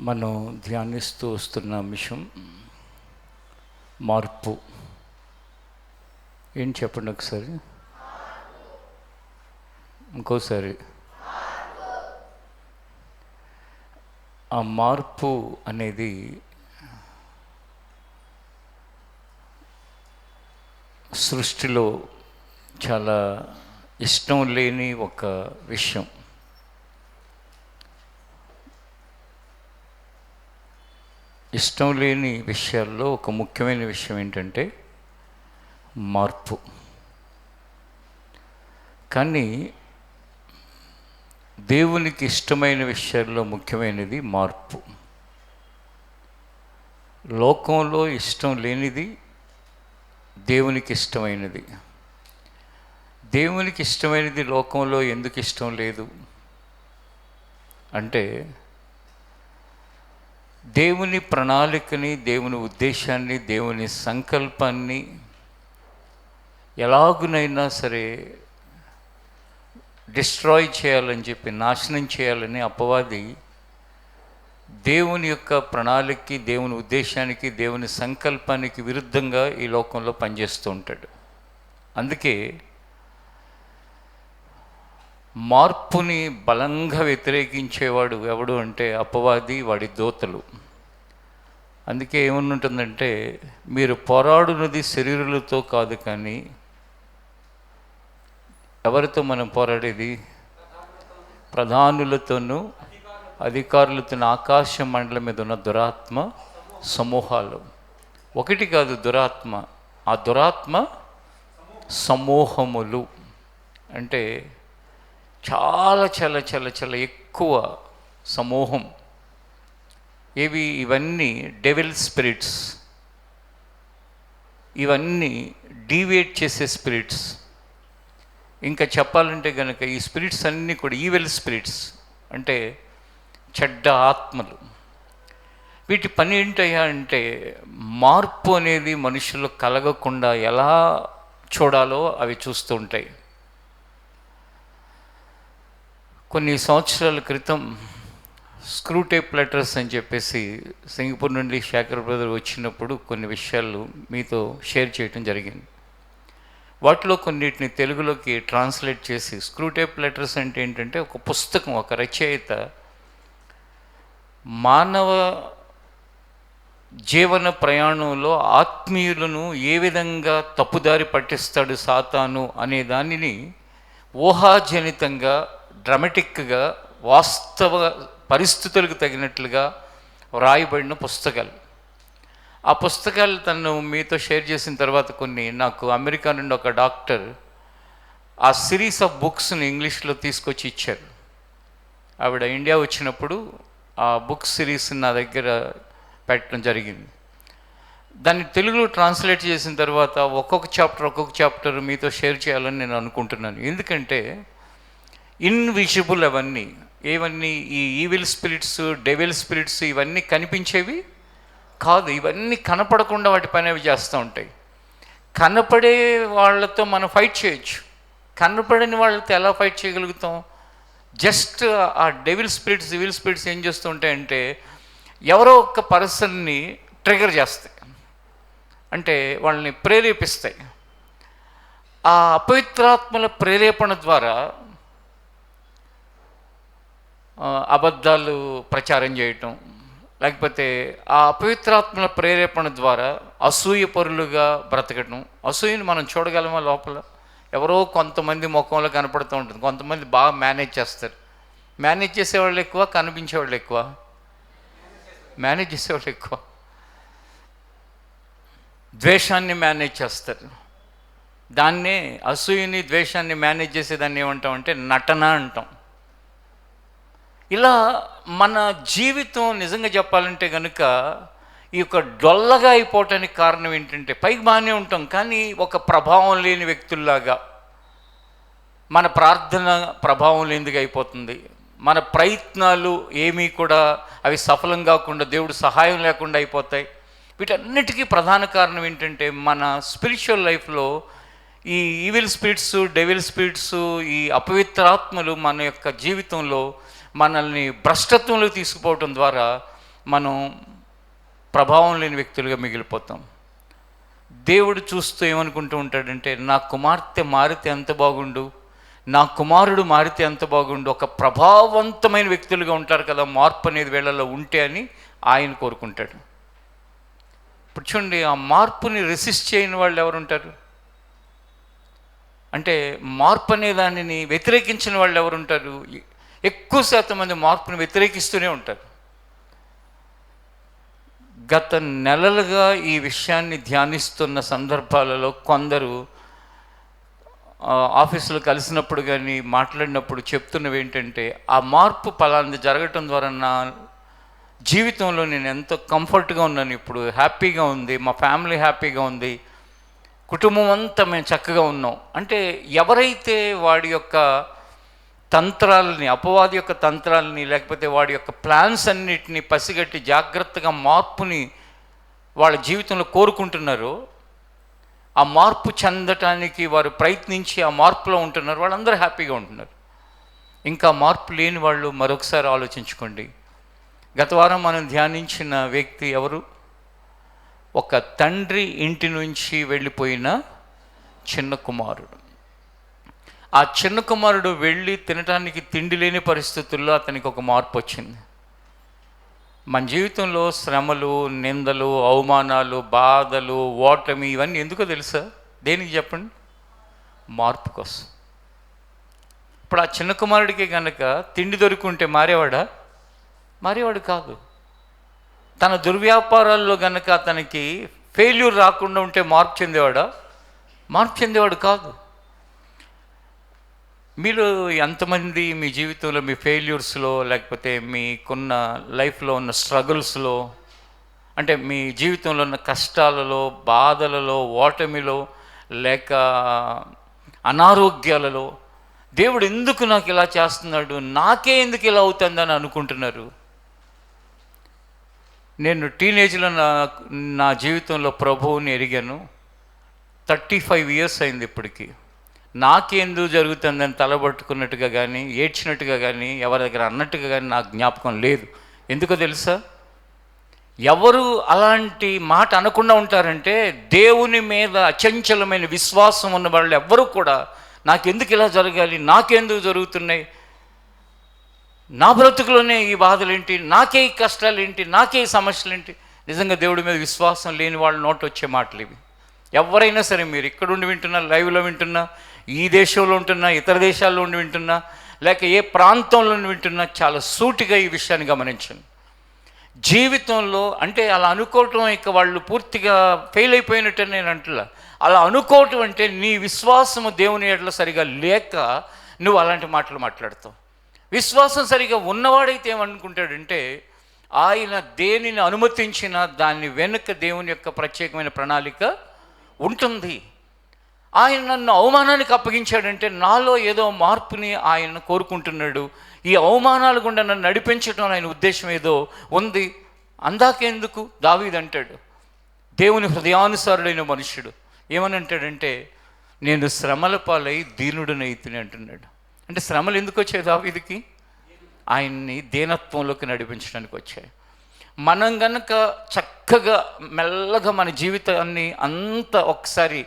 మనం ధ్యానిస్తూ వస్తున్న అంశం మార్పు. ఏం చెప్పండి ఒకసారి, ఇంకోసారి. ఆ మార్పు అనేది సృష్టిలో చాలా ఇష్టం లేని ఒక విషయం. ఇష్టం లేని విషయాల్లో ఒక ముఖ్యమైన విషయం ఏంటంటే మార్పు. కానీ దేవునికి ఇష్టమైన విషయాల్లో ముఖ్యమైనది మార్పు. లోకంలో ఇష్టం లేనిది దేవునికి ఇష్టమైనది. దేవునికి ఇష్టమైనది లోకంలో ఎందుకు ఇష్టం లేదు అంటే, దేవుని ప్రణాళికని, దేవుని ఉద్దేశాన్ని, దేవుని సంకల్పాన్ని ఎలాగునైనా సరే డిస్ట్రాయ్ చేయాలని చెప్పి, నాశనం చేయాలని అపవాది దేవుని యొక్క ప్రణాళికకి, దేవుని ఉద్దేశానికి, దేవుని సంకల్పానికి విరుద్ధంగా ఈ లోకంలో పనిచేస్తూ ఉంటాడు. అందుకే మార్పుని బలంగా వ్యతిరేకించేవాడు ఎవడు అంటే అపవాది, వాడి దూతలు. అందుకే ఏమనుంటుందంటే, మీరు పోరాడునది శరీరులతో కాదు, కానీ ఎవరితో మనం పోరాడేది? ప్రధానులతోనూ అధికారులతోనూ, ఆకాశ మండలం మీద ఉన్న దురాత్మ సమూహాలు. ఒకటి కాదు దురాత్మ, ఆ దురాత్మ సమూహములు. అంటే చాలా చాలా చాలా చాలా ఎక్కువ సమూహం. ఇవన్నీ డెవిల్ స్పిరిట్స్, ఇవన్నీ డీవియేట్ చేసే స్పిరిట్స్. ఇంకా చెప్పాలంటే కనుక ఈ స్పిరిట్స్ అన్నీ కూడా ఈవిల్ స్పిరిట్స్, అంటే చెడ్డ ఆత్మలు. వీటి పని ఏంటయ్యా అంటే, మార్పు అనేది మనుషులు కలగకుండా ఎలా చూడాలో అవి చూస్తూ ఉంటాయి. కొన్ని సంవత్సరాల క్రితం స్క్రూటేప్ లెటర్స్ అని చెప్పేసి సింగపూర్ నుండి శేఖర్ బ్రదర్ వచ్చినప్పుడు కొన్ని విషయాలు మీతో షేర్ చేయటం జరిగింది. వాటిలో కొన్నిటిని తెలుగులోకి ట్రాన్స్లేట్ చేసి, స్క్రూటేప్ లెటర్స్ అంటే ఏంటంటే ఒక పుస్తకం, ఒక రచయిత మానవ జీవన ప్రయాణంలో ఆత్మీయులను ఏ విధంగా తప్పుదారి పట్టిస్తాడు సాతాను అనే దానిని ఊహాజనితంగా, డ్రామాటిక్గా, వాస్తవ పరిస్థితులకు తగినట్లుగా వ్రాయబడిన పుస్తకాలు. ఆ పుస్తకాలు తను మీతో షేర్ చేసిన తర్వాత కొన్ని నాకు అమెరికా నుండి ఒక డాక్టర్ ఆ సిరీస్ ఆఫ్ బుక్స్ని ఇంగ్లీష్లో తీసుకొచ్చి ఇచ్చారు. ఆవిడ ఇండియా వచ్చినప్పుడు ఆ బుక్ సిరీస్ నా దగ్గర పెట్టడం జరిగింది. దాన్ని తెలుగులో ట్రాన్స్లేట్ చేసిన తర్వాత ఒక్కొక్క చాప్టర్ మీతో షేర్ చేయాలని నేను అనుకుంటున్నాను. ఎందుకంటే ఇన్విజిబుల్ అవన్నీ, ఏవన్నీ ఈ ఈవిల్ స్పిరిట్స్, డెవిల్ స్పిరిట్స్, ఇవన్నీ కనిపించేవి కాదు. ఇవన్నీ కనపడకుండా వాటి పని అవి చేస్తూ ఉంటాయి. కనపడే వాళ్ళతో మనం ఫైట్ చేయొచ్చు, కనపడని వాళ్ళతో ఎలా ఫైట్ చేయగలుగుతాం? జస్ట్ ఆ డెవిల్ స్పిరిట్స్, ఈవిల్ స్పిరిట్స్ ఏం చేస్తూ ఉంటాయంటే, ఎవరో ఒక పర్సన్ని ట్రిగర్ చేస్తాయి, అంటే వాళ్ళని ప్రేరేపిస్తాయి. ఆ అపవిత్రాత్మల ప్రేరేపణ ద్వారా అబద్ధాలు ప్రచారం చేయటం, లేకపోతే ఆ అపవిత్రాత్మల ప్రేరేపణ ద్వారా అసూయపరులుగా బ్రతకటం. అసూయని మనం చూడగలమా? లోపల ఎవరో కొంతమంది ముఖంలో కనపడుతూ ఉంటుంది. కొంతమంది బాగా మేనేజ్ చేస్తారు. మేనేజ్ చేసేవాళ్ళు ఎక్కువ, కనిపించేవాళ్ళు ఎక్కువ. మేనేజ్ చేసేవాళ్ళు ఎక్కువ. ద్వేషాన్ని మేనేజ్ చేస్తారు. దాన్నే, అసూయని, ద్వేషాన్ని మేనేజ్ చేసేదాన్ని ఏమంటామంటే నటన అంటాం. ఇలా మన జీవితం నిజంగా చెప్పాలంటే కనుక ఈ యొక్క డొల్లగా అయిపోవటానికి కారణం ఏంటంటే, పైకి బాగానే ఉంటాం కానీ ఒక ప్రభావం లేని వ్యక్తుల్లాగా, మన ప్రార్థన ప్రభావం లేనిదిగా అయిపోతుంది. మన ప్రయత్నాలు ఏమీ కూడా అవి సఫలం కాకుండా, దేవుడు సహాయం లేకుండా అయిపోతాయి. వీటన్నిటికీ ప్రధాన కారణం ఏంటంటే, మన స్పిరిచువల్ లైఫ్లో ఈ ఈవిల్ స్పిరిట్స్, డెవిల్ స్పిరిట్స్, ఈ అపవిత్రాత్మలు మన యొక్క జీవితంలో మనల్ని భ్రష్టత్వంలో తీసుకుపోవటం ద్వారా మనం ప్రభావం లేని వ్యక్తులుగా మిగిలిపోతాం. దేవుడు చూస్తూ ఏమనుకుంటూ ఉంటాడంటే, నా కుమార్తె మారితే ఎంత బాగుండు, నా కుమారుడు మారితే ఎంత బాగుండు, ఒక ప్రభావవంతమైన వ్యక్తులుగా ఉంటారు కదా మార్పు అనేది వీళ్ళలో ఉంటే అని ఆయన కోరుకుంటాడు. ఇప్పుడు చూడండి, ఆ మార్పుని రెసిస్ట్ చేయని వాళ్ళు ఎవరుంటారు? అంటే మార్పు అనే దానిని వ్యతిరేకించిన వాళ్ళు ఎవరుంటారు? ఎక్కువ శాతం మంది మార్పుని వ్యతిరేకిస్తూనే ఉంటారు. గత నెలలుగా ఈ విషయాన్ని ధ్యానిస్తున్న సందర్భాలలో కొందరు ఆఫీసులో కలిసినప్పుడు కానీ మాట్లాడినప్పుడు చెప్తున్నవి ఏంటంటే, ఆ మార్పు పలాంది జరగటం ద్వారా నా జీవితంలో నేను ఎంతో కంఫర్ట్గా ఉన్నాను, ఇప్పుడు హ్యాపీగా ఉంది, మా ఫ్యామిలీ హ్యాపీగా ఉంది, కుటుంబం అంతా మేము చక్కగా ఉన్నాం. అంటే ఎవరైతే వాడి యొక్క తంత్రాలని, అపవాది యొక్క తంత్రాలని, లేకపోతే వాడి యొక్క ప్లాన్స్ అన్నిటినీ పసిగట్టి జాగ్రత్తగా మార్పుని వాళ్ళ జీవితంలో కోరుకుంటున్నారో, ఆ మార్పు చెందటానికి వారు ప్రయత్నించి ఆ మార్పులో ఉంటున్నారు, వాళ్ళందరూ హ్యాపీగా ఉంటున్నారు. ఇంకా మార్పు లేని వాళ్ళు మరొకసారి ఆలోచించుకోండి. గత వారం మనం ధ్యానించిన వ్యక్తి ఎవరు? ఒక తండ్రి ఇంటి నుంచి వెళ్ళిపోయిన చిన్న కుమారుడు. ఆ చిన్న కుమారుడు వెళ్ళి తినటానికి తిండి లేని పరిస్థితుల్లో అతనికి ఒక మార్పు వచ్చింది. మన జీవితంలో శ్రమలు, నిందలు, అవమానాలు, బాధలు, ఓటమి ఇవన్నీ ఎందుకో తెలుసా? దేనికి చెప్పండి? మార్పు కోసం. ఇప్పుడు ఆ చిన్న కుమారుడికి కనుక తిండి దొరుకుంటే మారేవాడు కాదు. తన దుర్వ్యాపారాల్లో కనుక అతనికి ఫెయిల్యూర్ రాకుండా ఉంటే మార్పు చెందేవాడు కాదు. మీరు ఎంతమంది మీ జీవితంలో మీ ఫెయిల్యూర్స్లో, లేకపోతే మీకున్న లైఫ్లో ఉన్న స్ట్రగుల్స్లో, అంటే మీ జీవితంలో ఉన్న కష్టాలలో, బాధలలో, ఓటమిలో, లేక అనారోగ్యాలలో దేవుడు ఎందుకు నాకు ఇలా చేస్తున్నాడు, నాకే ఎందుకు ఇలా అవుతుందని అనుకుంటున్నారు? నేను టీనేజ్లో నా జీవితంలో ప్రభువుని ఎరిగాను. 35 years అయింది ఇప్పటికీ. నాకెందుకు జరుగుతుందని తలబట్టుకున్నట్టుగా కానీ, ఏడ్చినట్టుగా కానీ, ఎవరి దగ్గర అన్నట్టుగా కానీ నాకు జ్ఞాపకం లేదు. ఎందుకో తెలుసా? ఎవరు అలాంటి మాట అనకుండా ఉంటారంటే, దేవుని మీద అచంచలమైన విశ్వాసం ఉన్న వాళ్ళు ఎవ్వరూ కూడా నాకెందుకు ఇలా జరగాలి, నాకెందుకు జరుగుతున్నాయి, నా బ్రతుకులోనే ఈ బాధలేంటి, నాకే ఈ కష్టాలేంటి, నాకే ఈ సమస్యలేంటి, నిజంగా దేవుడి మీద విశ్వాసం లేని వాళ్ళ నోట వచ్చే మాటలు ఇవి. ఎవరైనా సరే, మీరు ఇక్కడుండి వింటున్నా, లైవ్లో వింటున్నా, ఈ దేశంలో ఉంటున్నా, ఇతర దేశాల్లో ఉండి వింటున్నా, లేక ఏ ప్రాంతంలో వింటున్నా, చాలా సూటిగా ఈ విషయాన్ని గమనించండి. జీవితంలో అంటే అలా అనుకోవటం ఇక వాళ్ళు పూర్తిగా ఫెయిల్ అయిపోయినట్టు నేను అంటలా. అలా అనుకోవటం అంటే నీ విశ్వాసము దేవుని ఎడల సరిగా లేక నువ్వు అలాంటి మాటలు మాట్లాడతావు. విశ్వాసం సరిగా ఉన్నవాడైతే ఏమనుకుంటాడంటే, ఆయన దేనిని అనుమతించినా దాన్ని వెనుక దేవుని యొక్క ప్రత్యేకమైన ప్రణాళిక ఉంటుంది. ఆయన నన్ను అవమానానికి అప్పగించాడంటే నాలో ఏదో మార్పుని ఆయన కోరుకుంటున్నాడు. ఈ అవమానాల గుండా నన్ను నడిపించడం ఆయన ఉద్దేశం ఏదో ఉంది. అందాకెందుకు దావీదు అంటాడు, దేవుని హృదయానుసారుడైన మనుష్యుడు ఏమని అంటాడంటే, నేను శ్రమల పాలై దీనుడనైతిని అంటున్నాడు. అంటే శ్రమలు ఎందుకు వచ్చాయి దావీదుకి? ఆయన్ని దీనత్వంలోకి నడిపించడానికి వచ్చాయి. మనం గనక చక్కగా మెల్లగా మన జీవితాన్ని అంతా ఒకసారి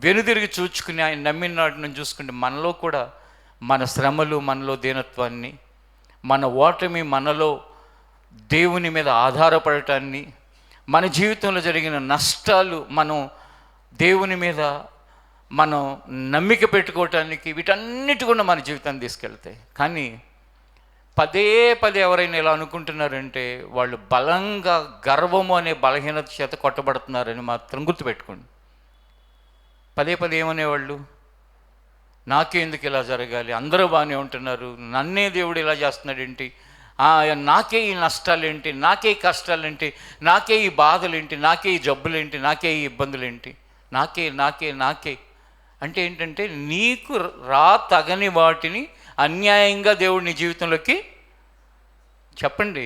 వెనుదిరిగి చూచుకుని ఆయన నమ్మిన నాటి నుంచి చూసుకుంటే, మనలో కూడా మన శ్రమలు, మనలో దీనత్వాన్ని, మన ఓటమి, మనలో దేవుని మీద ఆధారపడటాన్ని, మన జీవితంలో జరిగిన నష్టాలు మనం దేవుని మీద మనం నమ్మిక పెట్టుకోవటానికి, వీటన్నిటి కూడా మన జీవితాన్ని తీసుకెళ్తాయి. కానీ పదే పదే ఎవరైనా ఇలా అనుకుంటున్నారంటే వాళ్ళు బలంగా గర్వము అనే బలహీనత చేత కొట్టబడుతున్నారని మాత్రం గుర్తుపెట్టుకోండి. పదే పదే ఏమనేవాళ్ళు, నాకే ఎందుకు ఇలా జరగాలి, అందరూ బాగానే ఉంటున్నారు, నన్నే దేవుడు ఇలా చేస్తున్నాడేంటి, నాకే ఈ నష్టాలేంటి, నాకే ఈ కష్టాలేంటి, నాకే ఈ బాధలేంటి, నాకే ఈ జబ్బులేంటి, నాకే ఈ ఇబ్బందులేంటి, నాకే నాకే నాకే అంటే ఏంటంటే, నీకు తగని వాటిని అన్యాయంగా దేవుడు నీ జీవితంలోకి చెప్పండి,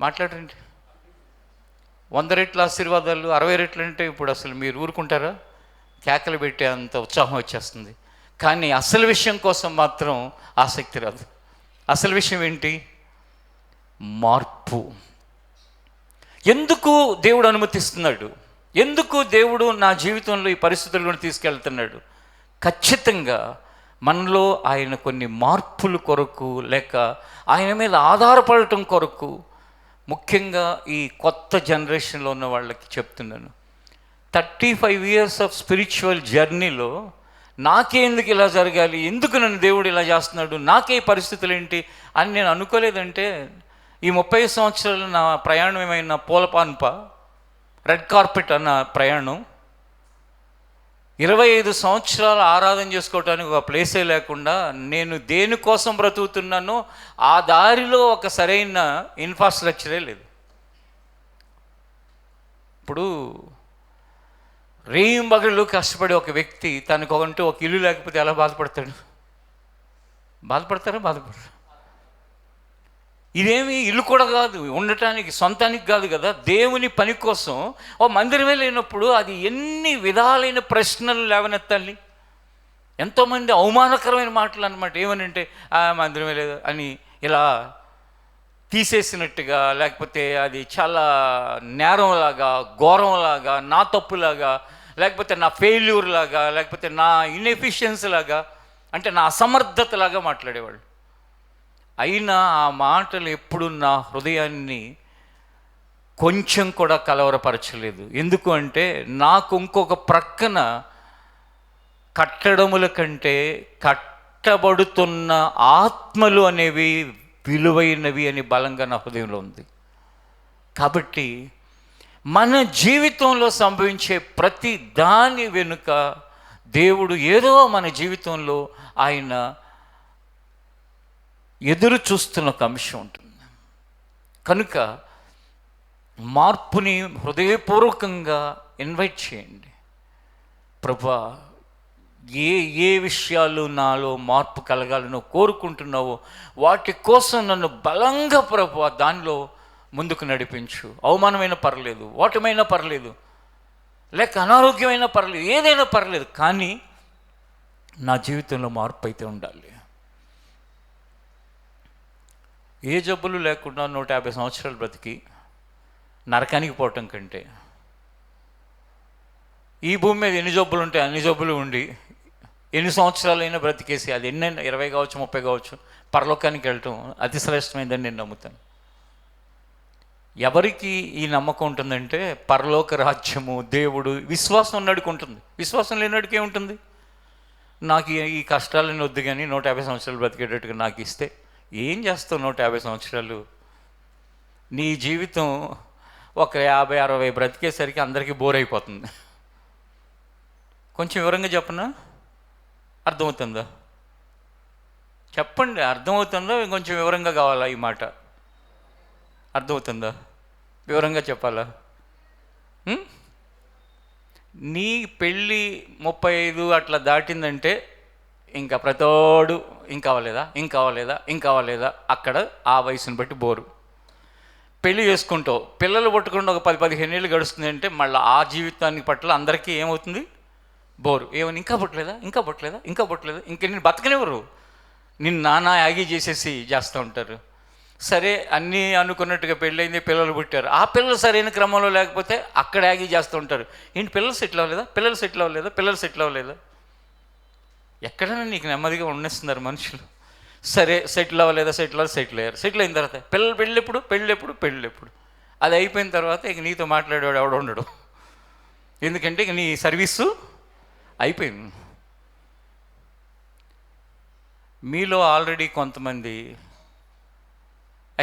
మాట్లాడండి. 100 రెట్ల ఆశీర్వాదాలు 60 రెట్లు అంటే ఇప్పుడు అసలు మీరు ఊరుకుంటారా? కేకలు పెట్టే అంత ఉత్సాహం వచ్చేస్తుంది. కానీ అసలు విషయం కోసం మాత్రం ఆసక్తి రాదు. అసలు విషయం ఏంటి? మార్పు. ఎందుకు దేవుడు అనుమతిస్తున్నాడు? ఎందుకు దేవుడు నా జీవితంలో ఈ పరిస్థితులను తీసుకెళ్తున్నాడు? ఖచ్చితంగా మనలో ఆయన కొన్ని మార్పుల కొరకు, లేక ఆయన మీద ఆధారపడటం కొరకు, ముఖ్యంగా ఈ కొత్త జనరేషన్లో ఉన్న వాళ్ళకి చెప్తున్నాను. 35 years ఆఫ్ స్పిరిచువల్ జర్నీలో నాకే ఎందుకు ఇలా జరగాలి, ఎందుకు నన్ను దేవుడు ఇలా చేస్తున్నాడు, నాకే పరిస్థితులు ఏంటి అని నేను అనుకోలేదంటే, ఈ 30 సంవత్సరాలు నా ప్రయాణం ఏమైనా పూలపాన్ప, రెడ్ కార్పెట్ అన్న ప్రయాణం, 25 సంవత్సరాలు ఆరాధన చేసుకోవటానికి ఒక ప్లేసే లేకుండా నేను దేనికోసం బ్రతుకుతున్నానో ఆ దారిలో ఒక సరైన ఇన్ఫ్రాస్ట్రక్చరే లేదు. ఇప్పుడు రేయింబగళ్ళు కష్టపడి ఒక వ్యక్తి తనకంటూ ఒక ఇల్లు లేకపోతే ఎలా బాధపడతాడు? బాధపడతారు. ఇదేమి ఇల్లు కూడా కాదు, ఉండటానికి సొంతానికి కాదు కదా, దేవుని పని కోసం ఓ మందిరమే లేనప్పుడు అది ఎన్ని విధాలైన ప్రశ్నలు లేవనెత్తాలి. ఎంతోమంది అవమానకరమైన మాటలు అన్నమాట. ఏమనంటే మందిరమే లేదు అని ఇలా తీసేసినట్టుగా, లేకపోతే అది చాలా నేరంలాగా, ఘోరంలాగా, నా తప్పులాగా, లేకపోతే నా ఫెయిల్యూర్ లాగా, లేకపోతే నా ఇన్ఎఫిషియన్సీ లాగా, అంటే నా అసమర్థతలాగా మాట్లాడేవాళ్ళు. అయినా ఆ మాటలు ఎప్పుడు నా హృదయాన్ని కొంచెం కూడా కలవరపరచలేదు. ఎందుకు అంటే నాకు ఇంకొక ప్రక్కన కట్టడముల కంటే కట్టబడుతున్న ఆత్మలు అనేవి విలువైనవి అని బలంగా నా హృదయంలో ఉంది. కాబట్టి మన జీవితంలో సంభవించే ప్రతి దాని వెనుక దేవుడు ఏదో మన జీవితంలో ఆయన ఎదురు చూస్తున్న ఒక అంశం ఉంటుంది. కనుక మార్పుని హృదయపూర్వకంగా ఇన్వైట్ చేయండి. ప్రభువా, ఏ విషయాలు నాలో మార్పు కలగాలనో కోరుకుంటున్నావో వాటి కోసం నన్ను బలంగా ప్రభువా దానిలో ముందుకు నడిపించు. అవమానమైన పర్లేదు, ఓటమైనా పర్లేదు, లేక అనారోగ్యమైనా పర్లేదు, ఏదైనా పర్లేదు, కానీ నా జీవితంలో మార్పు అయితే ఉండాలి. ఏ జబ్బులు లేకుండా 150 సంవత్సరాలు బ్రతికి నరకానికి పోవటం కంటే, ఈ భూమి మీద ఎన్ని జబ్బులు ఉంటే అన్ని జబ్బులు ఉండి ఎన్ని సంవత్సరాలైనా బ్రతికేసి, అది ఎన్నైనా 20 కావచ్చు, 30 కావచ్చు, పరలోకానికి వెళ్ళటం అతి శ్రేష్టమైందని నేను నమ్ముతాను. ఎవరికి ఈ నమ్మకం ఉంటుందంటే, పరలోక రాజ్యము, దేవుడు, విశ్వాసం ఉన్నడికి ఉంటుంది. విశ్వాసం లేనివాడికి ఏముంటుంది? నాకు ఈ కష్టాలని వద్దు కానీ 150 సంవత్సరాలు బ్రతికేటట్టుగా నాకు ఇస్తే ఏం చేస్తావు? 150 సంవత్సరాలు నీ జీవితం ఒక 50-60 బ్రతికేసరికి అందరికీ బోర్ అయిపోతుంది. కొంచెం వివరంగా చెప్పనా? అర్థమవుతుందా? చెప్పండి, అర్థమవుతుందా? కొంచెం వివరంగా కావాలా ఈ మాట? అర్థమవుతుందా? వివరంగా చెప్పాలా? నీ పెళ్ళి 35 అట్లా దాటిందంటే ఇంకా ప్రతోడు ఇంకావలేదా అక్కడ ఆ వయసుని బట్టి బోరు. పెళ్ళి చేసుకుంటావు, పిల్లలు పట్టుకుంటూ ఒక 10-15 ఏళ్ళు గడుస్తుంది అంటే మళ్ళీ ఆ జీవితానికి పట్ల అందరికీ ఏమవుతుంది? బోరు. ఏమని ఇంకా పుట్టలేదా, ఇంక నేను బతకనివ్వరు, నిన్ను నానా యాగి చేస్తూ ఉంటారు. సరే, అన్నీ అనుకున్నట్టుగా పెళ్ళయింది, పిల్లలు పుట్టారు, ఆ పిల్లలు సరైన క్రమంలో లేకపోతే అక్కడ యాగి చేస్తూ ఉంటారు. ఏంటి పిల్లలు సెటిల్ అవ్వలేదా? ఎక్కడైనా నీకు నెమ్మదిగా ఉండేస్తున్నారు మనుషులు. సరే, సెటిల్ అయ్యారు. సెటిల్ అయిన తర్వాత పెళ్ళెప్పుడు అది అయిపోయిన తర్వాత ఇక నీతో మాట్లాడేవాడు ఎవడ ఉండడు. ఎందుకంటే ఇక నీ సర్వీసు అయిపోయింది. మీలో ఆల్రెడీ కొంతమంది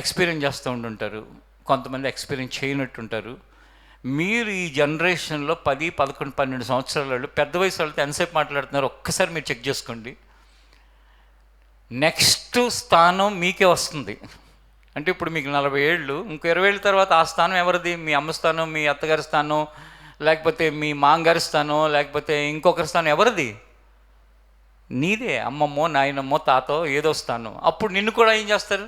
ఎక్స్పీరియన్స్ చేస్తూ ఉంటుంటారు, కొంతమంది ఎక్స్పీరియన్స్ చేయనట్టుంటారు. మీరు ఈ జనరేషన్లో 10, 11, 12 సంవత్సరాల వాళ్ళు, పెద్ద వయసు వాళ్ళతో ఎంతసేపు మాట్లాడుతున్నారు ఒక్కసారి మీరు చెక్ చేసుకోండి. నెక్స్ట్ స్థానం మీకే వస్తుంది. అంటే ఇప్పుడు మీకు 40 ఏళ్ళు, ఇంకో 20 ఏళ్ళ తర్వాత ఆ స్థానం ఎవరిది? మీ అమ్మ స్థానం, మీ అత్తగారి స్థానం, లేకపోతే మీ మామగారి స్థానం, లేకపోతే ఇంకొకరి స్థానం ఎవరిది? నీదే. అమ్మమ్మో, నాయనమ్మో, తాతో ఏదో స్థానం. అప్పుడు నిన్ను కూడా ఏం చేస్తారు?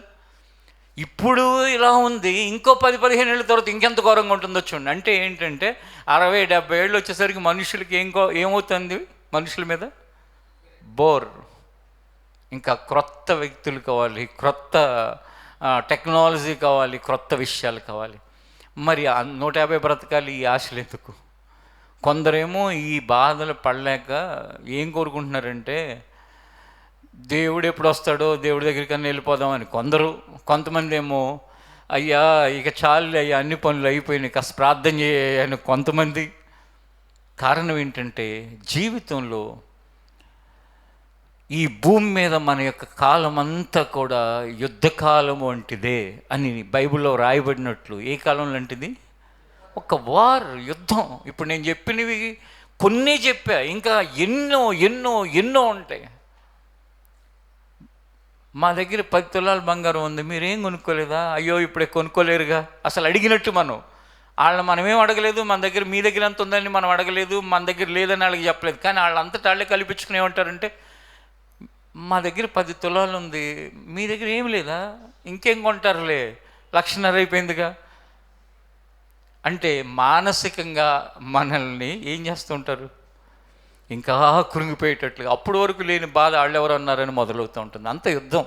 ఇప్పుడు ఇలా ఉంది, ఇంకో 10-15 ఏళ్ళ తర్వాత ఇంకెంత ఘోరంగా ఉంటుందో చూడండి. అంటే ఏంటంటే 60-70 ఏళ్ళు వచ్చేసరికి మనుషులకి ఏమవుతుంది? మనుషుల మీద బోర్. ఇంకా క్రొత్త వ్యక్తులు కావాలి, క్రొత్త టెక్నాలజీ కావాలి, క్రొత్త విషయాలు కావాలి. మరి 150 బ్రతకాలి, ఈ ఆశలు ఎందుకు? కొందరేమో ఈ బాధలు పడలేక ఏం కోరుకుంటున్నారంటే దేవుడు ఎప్పుడు వస్తాడో దేవుడి దగ్గరికి అన్నీ వెళ్ళిపోదామని కొంతమంది ఏమో అయ్యా ఇక చాలు అయ్యా అన్ని పనులు అయిపోయినాయి కాస్త ప్రార్థన చేయని కొంతమంది. కారణం ఏంటంటే జీవితంలో ఈ భూమి మీద మన యొక్క కాలం అంతా కూడా యుద్ధకాలం వంటిదే అని బైబిల్లో రాయబడినట్లు. ఏ కాలం లాంటిది? ఒక వార్, యుద్ధం. ఇప్పుడు నేను చెప్పినవి కొన్ని చెప్పా, ఇంకా ఎన్నో ఎన్నో ఎన్నో ఉంటాయి. మా దగ్గర 10 తులాల బంగారం ఉంది, మీరేం కొనుక్కోలేదా? అయ్యో ఇప్పుడే కొనుక్కోలేరుగా. అసలు అడిగినట్టు మనమేం అడగలేదు. మన దగ్గర మీ దగ్గర ఎంత ఉందని మనం అడగలేదు, మన దగ్గర లేదని వాళ్ళకి చెప్పలేదు. కానీ వాళ్ళంతటా వాళ్ళే కల్పించుకుని ఏమంటారంటే మా దగ్గర 10 తులాలు ఉంది, మీ దగ్గర ఏం లేదా, ఇంకేం కొంటారులే, 1,50,000 అయిపోయిందిగా. అంటే మానసికంగా మనల్ని ఏం చేస్తుంటారు? ఇంకా కృంగిపోయేటట్లుగా, అప్పటి వరకు లేని బాధ వాళ్ళెవరు అన్నారని మొదలవుతూ ఉంటుంది. అంత యుద్ధం.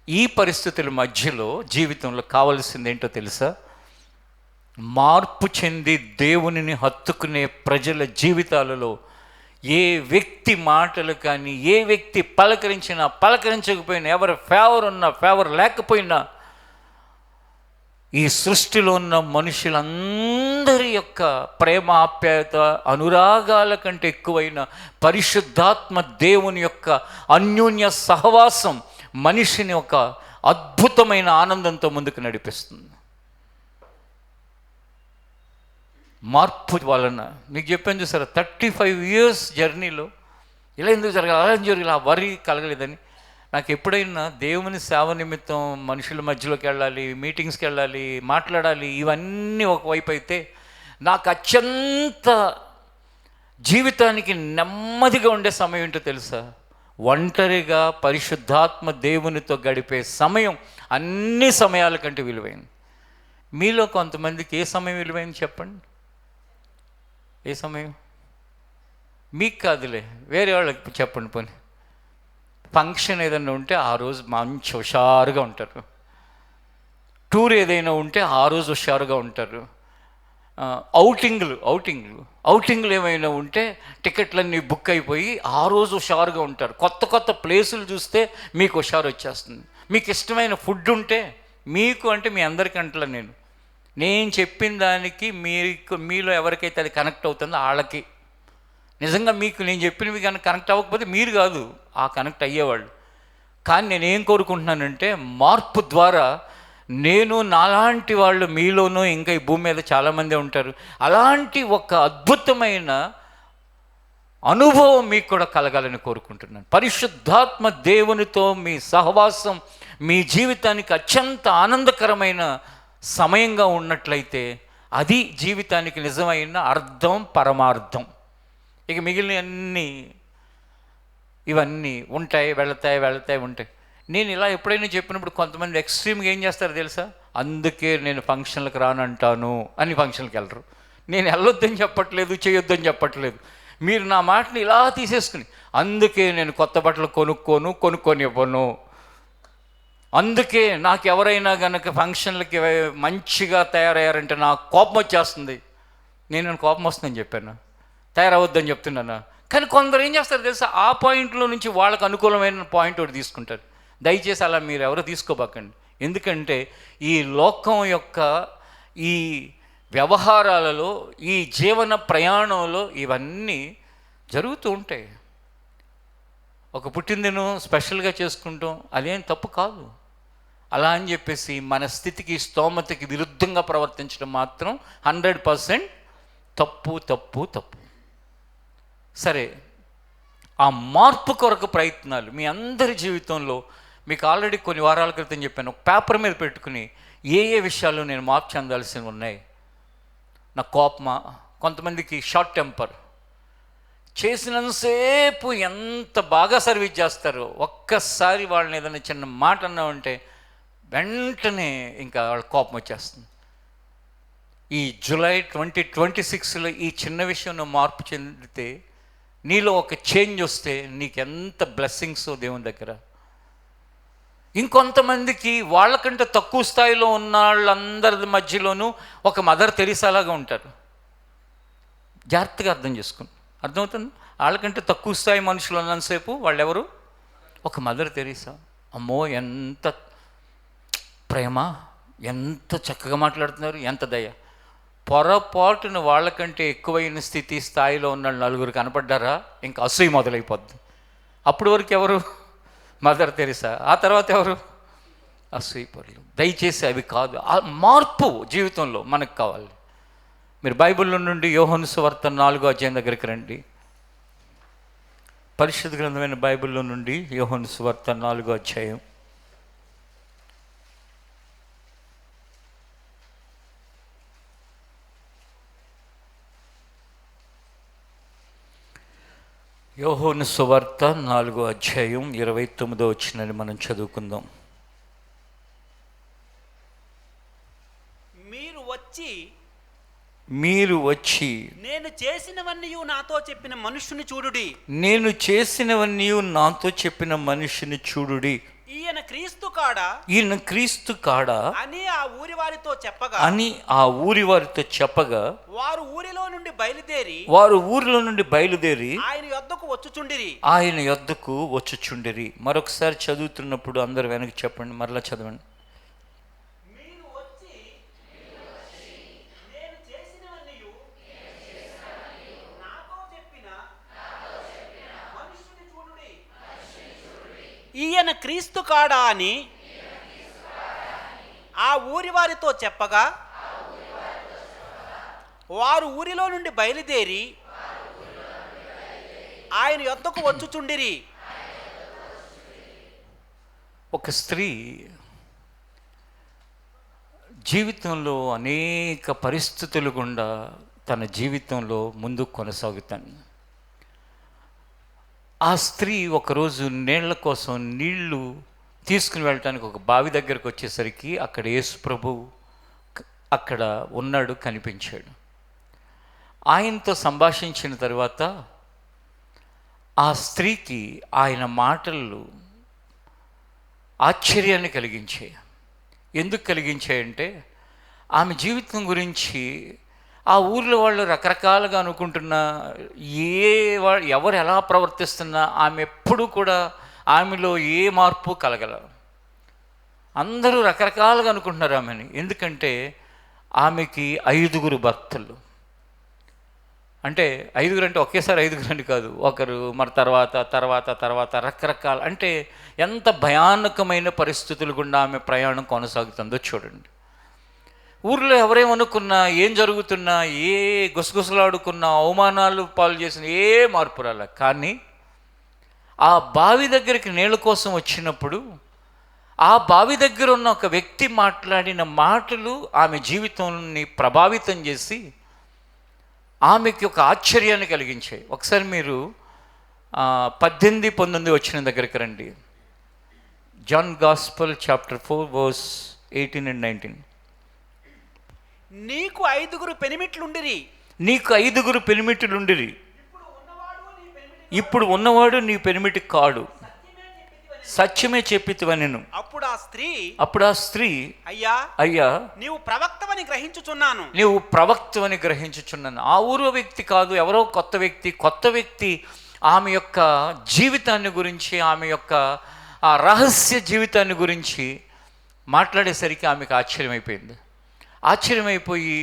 ఈ పరిస్థితుల మధ్యలో జీవితంలో కావలసింది ఏంటో తెలుసా? మార్పు చెంది దేవునిని హత్తుకునే ప్రజల జీవితాలలో ఏ వ్యక్తి మాటలు కానీ, ఏ వ్యక్తి పలకరించినా పలకరించకపోయినా, ఎవరి ఫేవర్ ఉన్నా ఫేవర్ లేకపోయినా, ఈ సృష్టిలో ఉన్న మనుషులందరి యొక్క ప్రేమ, ఆప్యాయత, అనురాగాల కంటే ఎక్కువైన పరిశుద్ధాత్మ దేవుని యొక్క అన్యోన్య సహవాసం మనిషిని ఒక అద్భుతమైన ఆనందంతో ముందుకు నడిపిస్తుంది. మార్పు వలన మీకు చెప్పాను చూసారా, 35 years జర్నీలో ఇలా ఎందుకు జరగాలి, అలా జరగాలి, ఆ వరి కలగలేదని. నాకు ఎప్పుడైనా దేవుని సేవ నిమిత్తం మనుషుల మధ్యలోకి వెళ్ళాలి, మీటింగ్స్కి వెళ్ళాలి, మాట్లాడాలి, ఇవన్నీ ఒకవైపు అయితే, నాకు అత్యంత జీవితానికి నెమ్మదిగా ఉండే సమయం ఏంటో తెలుసా? ఒంటరిగా పరిశుద్ధాత్మ దేవునితో గడిపే సమయం అన్ని సమయాల కంటే విలువైంది. మీలో కొంతమందికి ఏ సమయం విలువైంది చెప్పండి? ఏ సమయం? మీకు కాదులే, వేరే వాళ్ళకి చెప్పండి. పోనీ ఫంక్షన్ ఏదైనా ఉంటే ఆ రోజు మంచి హుషారుగా ఉంటారు. టూర్ ఏదైనా ఉంటే ఆ రోజు హుషారుగా ఉంటారు. ఔటింగ్లు ఏమైనా ఉంటే టికెట్లన్నీ బుక్ అయిపోయి ఆ రోజు హుషారుగా ఉంటారు. కొత్త కొత్త ప్లేసులు చూస్తే మీకు హుషారు వచ్చేస్తుంది. మీకు ఇష్టమైన ఫుడ్ ఉంటే, మీకు అంటే మీ అందరికంటలా నేను చెప్పిన దానికి మీలో ఎవరికైతే అది కనెక్ట్ అవుతుందో వాళ్ళకి, నిజంగా మీకు నేను చెప్పినవి కానీ కనెక్ట్ అవ్వకపోతే మీరు కాదు, ఆ కనెక్ట్ అయ్యేవాళ్ళు. కానీ నేనేం కోరుకుంటున్నానంటే మార్పు ద్వారా నేను నాలాంటి వాళ్ళు మీలోనూ ఇంకా ఈ భూమి మీద చాలామంది ఉంటారు, అలాంటి ఒక అద్భుతమైన అనుభవం మీకు కూడా కలగాలని కోరుకుంటున్నాను. పరిశుద్ధాత్మ దేవునితో మీ సహవాసం మీ జీవితానికి అత్యంత ఆనందకరమైన సమయంగా ఉన్నట్లయితే అది జీవితానికి నిజమైన అర్థం, పరమార్థం. ఇక మిగిలిన ఇవన్నీ ఉంటాయి, వెళతాయి. నేను ఇలా ఎప్పుడైనా చెప్పినప్పుడు కొంతమంది ఎక్స్ట్రీమ్గా ఏం చేస్తారో తెలుసా? అందుకే నేను ఫంక్షన్లకు రానంటాను అని ఫంక్షన్కి వెళ్ళరు. నేను వెళ్ళొద్దని చెప్పట్లేదు, చేయొద్దని చెప్పట్లేదు. మీరు నా మాటని ఇలా తీసేసుకుని, అందుకే నేను కొత్త బట్టలు కొనుక్కొని ఇవ్వను, అందుకే నాకు ఎవరైనా కనుక ఫంక్షన్లకి మంచిగా తయారయ్యారంటే నాకు కోపం వచ్చేస్తుంది. నేను కోపం వస్తుందని చెప్పాను, తయారవద్దని చెప్తున్నాను. కానీ కొందరు ఏం చేస్తారు తెలుసా? ఆ పాయింట్లో నుంచి వాళ్ళకు అనుకూలమైన పాయింట్ ఒకటి తీసుకుంటారు. దయచేసి అలా మీరు ఎవరు తీసుకోబాకండి. ఎందుకంటే ఈ లోకం యొక్క ఈ వ్యవహారాలలో, ఈ జీవన ప్రయాణంలో ఇవన్నీ జరుగుతూ ఉంటాయి. ఒక పుట్టినదినం స్పెషల్గా చేసుకుంటాం, అదేం తప్పు కాదు. అలా అని చెప్పేసి మన స్థితికి, స్తోమతకి విరుద్ధంగా ప్రవర్తించడం మాత్రం 100% తప్పు. సరే, ఆ మార్పు కొరకు ప్రయత్నాలు మీ అందరి జీవితంలో, మీకు ఆల్రెడీ కొన్ని వారాల క్రితం చెప్పాను, ఒక పేపర్ మీద పెట్టుకుని ఏ విషయాలు నేను మార్పు చెందాల్సినవి ఉన్నాయి. నా కోపమా? కొంతమందికి షార్ట్ టెంపర్, చేసినంతసేపు ఎంత బాగా సర్వీస్ చేస్తారో, ఒక్కసారి వాళ్ళని ఏదైనా చిన్న మాట అన్నామంటే వెంటనే ఇంకా వాళ్ళ కోపం వచ్చేస్తుంది. ఈ జూలై 2026లో ఈ చిన్న విషయంలో మార్పు చెందితే, నీలో ఒక చేంజ్ వస్తే నీకు ఎంత బ్లెస్సింగ్స్ దేవుని దగ్గర. ఇంకొంతమందికి వాళ్ళకంటే తక్కువ స్థాయిలో ఉన్న వాళ్ళందరి మధ్యలోనూ ఒక మదర్ తెరీసాలాగా ఉంటారు. జాగ్రత్తగా అర్థం చేసుకోండి, అర్థమవుతుంది. వాళ్ళకంటే తక్కువ స్థాయి మనుషులు ఉన్నంతసేపు వాళ్ళెవరు? ఒక మదర్ తెరీసా. అమ్మో, ఎంత ప్రేమ, ఎంత చక్కగా మాట్లాడుతున్నారు, ఎంత దయ. పొరపాటున వాళ్ళకంటే ఎక్కువైన స్థాయిలో ఉన్న నలుగురు కనపడ్డారా, ఇంకా అసూయ మొదలైపోద్ది. అప్పటి వరకు ఎవరు? Mother Teresa. ఆ తర్వాత ఎవరు? అసూయపరులు. దయచేసి అవి కాదు. ఆ మార్పు జీవితంలో మనకు కావాలి. మీరు బైబిల్లో నుండి యోహాను సువార్త 4వ అధ్యాయం దగ్గరికి రండి. పరిశుద్ధ గ్రంథమైన బైబిల్లో నుండి యోహాను సువార్త 4వ అధ్యాయం. యోహాను సువార్త 4వ అధ్యాయం 29వ వచనాన్ని మనం చదువుకుందాం. మీరు వచ్చి నేను చేసినవన్నీ నాతో చెప్పిన మనుష్యుని చూడుడి. నేను చేసినవన్నీ నాతో చెప్పిన మనుషుని చూడుడి. ఈయన క్రీస్తు కాడా, ఈయన క్రీస్తు కాడా అని ఆ ఊరి వారితో చెప్పగా వారు ఊరిలో నుండి బయలుదేరి ఆయన యొద్దకు వచ్చుచుండిరి. మరొకసారి చదువుతున్నప్పుడు అందరు వెనక్కి చెప్పండి, మరలా చదవండి. ఈయన క్రీస్తు కాడా అని ఆ ఊరి వారితో చెప్పగా వారు ఊరిలో నుండి బయలుదేరి ఆయన యొద్దకు వచ్చుచుండిరి. ఒక స్త్రీ జీవితంలో అనేక పరిస్థితులు గుండా తన జీవితంలో ముందుకు కొనసాగుతాను. ఆ స్త్రీ ఒకరోజు నీళ్ల కోసం నీళ్లు తీసుకుని వెళ్ళటానికి ఒక బావి దగ్గరకు వచ్చేసరికి అక్కడ యేసు ప్రభు అక్కడ ఉన్నాడు, కనిపించాడు. ఆయనతో సంభాషించిన తర్వాత ఆ స్త్రీకి ఆయన మాటలు ఆశ్చర్యాన్ని కలిగించాయి. ఎందుకు కలిగించాయంటే ఆమె జీవితం గురించి ఆ ఊర్లో వాళ్ళు రకరకాలుగా అనుకుంటున్నా, ఎవరు ఎలా ప్రవర్తిస్తున్నా ఆమె ఎప్పుడు కూడా ఆమెలో ఏ మార్పు కలగల. అందరూ రకరకాలుగా అనుకుంటున్నారు ఆమెని. ఎందుకంటే ఆమెకి 5 భర్తలు. అంటే 5 అంటే ఒకేసారి 5 అని కాదు, ఒకరు మరి తర్వాత రకరకాల, అంటే ఎంత భయానకమైన పరిస్థితులు గుండా ఆమె ప్రయాణం కొనసాగుతుందో చూడండి. ఊర్లో ఎవరేమనుకున్నా, ఏం జరుగుతున్నా, ఏ గుసగుసలాడుకున్నా, అవమానాలు పాలు చేసిన ఏ మార్పు రాలే. కానీ ఆ బావి దగ్గరికి నీళ్ళ కోసం వచ్చినప్పుడు ఆ బావి దగ్గర ఉన్న ఒక వ్యక్తి మాట్లాడిన మాటలు ఆమె జీవితాన్ని ప్రభావితం చేసి ఆమెకి ఒక ఆశ్చర్యాన్ని కలిగించాయి. ఒకసారి మీరు 18-19 వచ్చిన దగ్గరికి రండి. John gospel chapter 4 verse 18 and 19. నీకు 5 పెనిమిట్లుండిరి. ఇప్పుడు ఉన్నవాడు నీ పెనిమిటి కాడు, సత్యమే చెప్పితివనెను. అప్పుడు ఆ స్త్రీ అయ్యా నీవు ప్రవక్తవని గ్రహించుచున్నాను. ఆ ఊరు వ్యక్తి కాదు, ఎవరో కొత్త వ్యక్తి ఆమె యొక్క జీవితాన్ని గురించి, ఆమె యొక్క ఆ రహస్య జీవితాన్ని గురించి మాట్లాడేసరికి ఆమెకు ఆశ్చర్యమైపోయి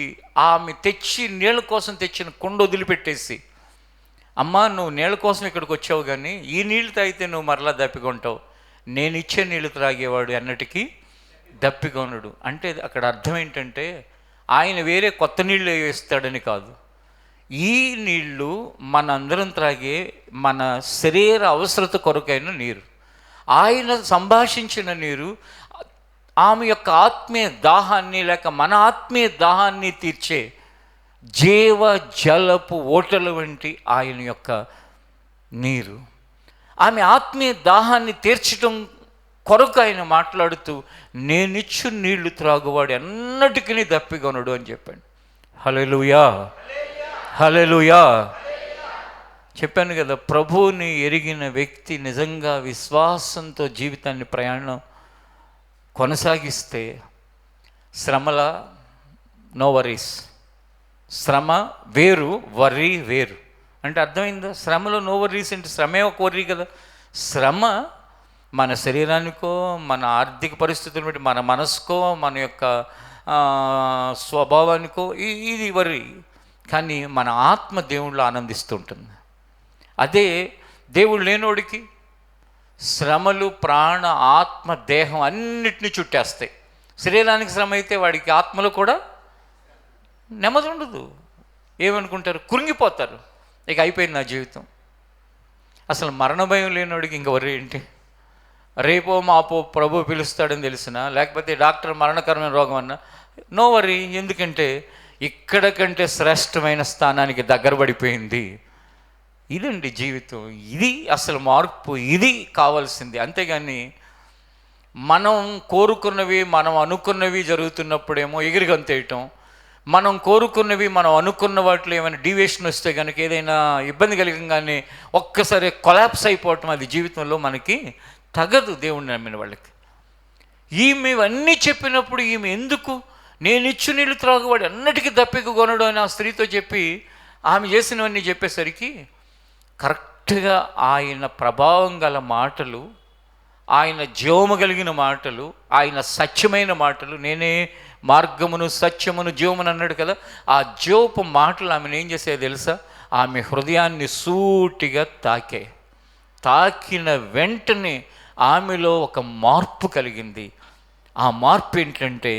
ఆమె నీళ్ళ కోసం తెచ్చిన కుండ వదిలిపెట్టేసి, అమ్మా నువ్వు నీళ్ళ కోసం ఇక్కడికి వచ్చావు, కానీ ఈ నీళ్ళు తాగితే నువ్వు మరలా దప్పికొంటావు, నేను ఇచ్చే నీళ్ళు త్రాగేవాడు ఎన్నటికీ దప్పికొనడు. అంటే అక్కడ అర్థం ఏంటంటే ఆయన వేరే కొత్త నీళ్ళు వేస్తాడని కాదు, ఈ నీళ్ళు మనందరం త్రాగే మన శరీర అవసరత కొరకైన నీరు. ఆయన సంభాషించిన నీరు ఆమె యొక్క ఆత్మీయ దాహాన్ని, లేక మన ఆత్మీయ దాహాన్ని తీర్చే జీవ జలపు ఓటల వంటి ఆయన యొక్క నీరు. ఆమె ఆత్మీయ దాహాన్ని తీర్చడం కొరకు ఆయన మాట్లాడుతూ, నేనిచ్చు నీళ్లు త్రాగువాడు ఎన్నటికీ దప్పికొనడు అని చెప్పాడు. హల్లెలూయా, హల్లెలూయా. చెప్పాను కదా, ప్రభువుని ఎరిగిన వ్యక్తి నిజంగా విశ్వాసంతో జీవితాన్ని ప్రయాణం కొనసాగిస్తే శ్రమల నో వరీస్. శ్రమ వేరు, వర్రీ వేరు. అంటే అర్థమైందా? శ్రమలో నో వరీస్ అంటే శ్రమే ఒక వర్రీ కదా. శ్రమ మన శరీరానికో, మన ఆర్థిక పరిస్థితులను బట్టి, మన మనసుకో, మన యొక్క స్వభావానికో ఇది వర్రీ. కానీ మన ఆత్మ దేవుళ్ళు ఆనందిస్తూ ఉంటుంది. అదే దేవుడు లేనోడికి శ్రమలు ప్రాణ ఆత్మ దేహం అన్నిటినీ చుట్టేస్తాయి. శరీరానికి శ్రమ అయితే వాడికి ఆత్మలో కూడా నెమ్మది ఉండదు. ఏమనుకుంటారు? కురింగిపోతారు. ఇక అయిపోయింది నా జీవితం. అసలు మరణ భయం లేనివాడికి ఇంక వర్రీ ఏంటి? రేపో మాపో ప్రభు పిలుస్తాడని తెలిసినా, లేకపోతే డాక్టర్ మరణకరమైన రోగం అన్నా నో వర్రీ. ఎందుకంటే ఇక్కడ కంటే శ్రేష్టమైన స్థానానికి దగ్గర పడిపోయింది. ఇదండి జీవితం. ఇది అసలు మార్పు, ఇది కావాల్సింది. అంతేగాని మనం కోరుకున్నవి, మనం అనుకున్నవి జరుగుతున్నప్పుడేమో ఎగిరిగంతేయటం, మనం కోరుకున్నవి, మనం అనుకున్న వాటిలో ఏమైనా డీవియేషన్ వస్తే కనుక, ఏదైనా ఇబ్బంది కలిగంగానే ఒక్కసారి కొలాప్స్ అయిపోవటం, అది జీవితంలో మనకి తగదు. దేవుణ్ణి నమ్మిన వాళ్ళకి ఈమె ఇవన్నీ చెప్పినప్పుడు ఈమె ఎందుకు నేను ఇచ్చు నీళ్ళు త్రాగువాడు అన్నిటికీ దప్పిక కొనడు అని ఆ స్త్రీతో చెప్పి ఆమె చేసినవన్నీ చెప్పేసరికి కరెక్ట్గా ఆయన ప్రభావం గల మాటలు, ఆయన జీవము కలిగిన మాటలు, ఆయన సత్యమైన మాటలు, నేనే మార్గమును సత్యమును జీవమును అన్నాడు కదా, ఆ జీవపు మాటలు ఆమెను ఏం చేసేది తెలుసా? ఆమె హృదయాన్ని సూటిగా తాకిన వెంటనే ఆమెలో ఒక మార్పు కలిగింది. ఆ మార్పు ఏంటంటే,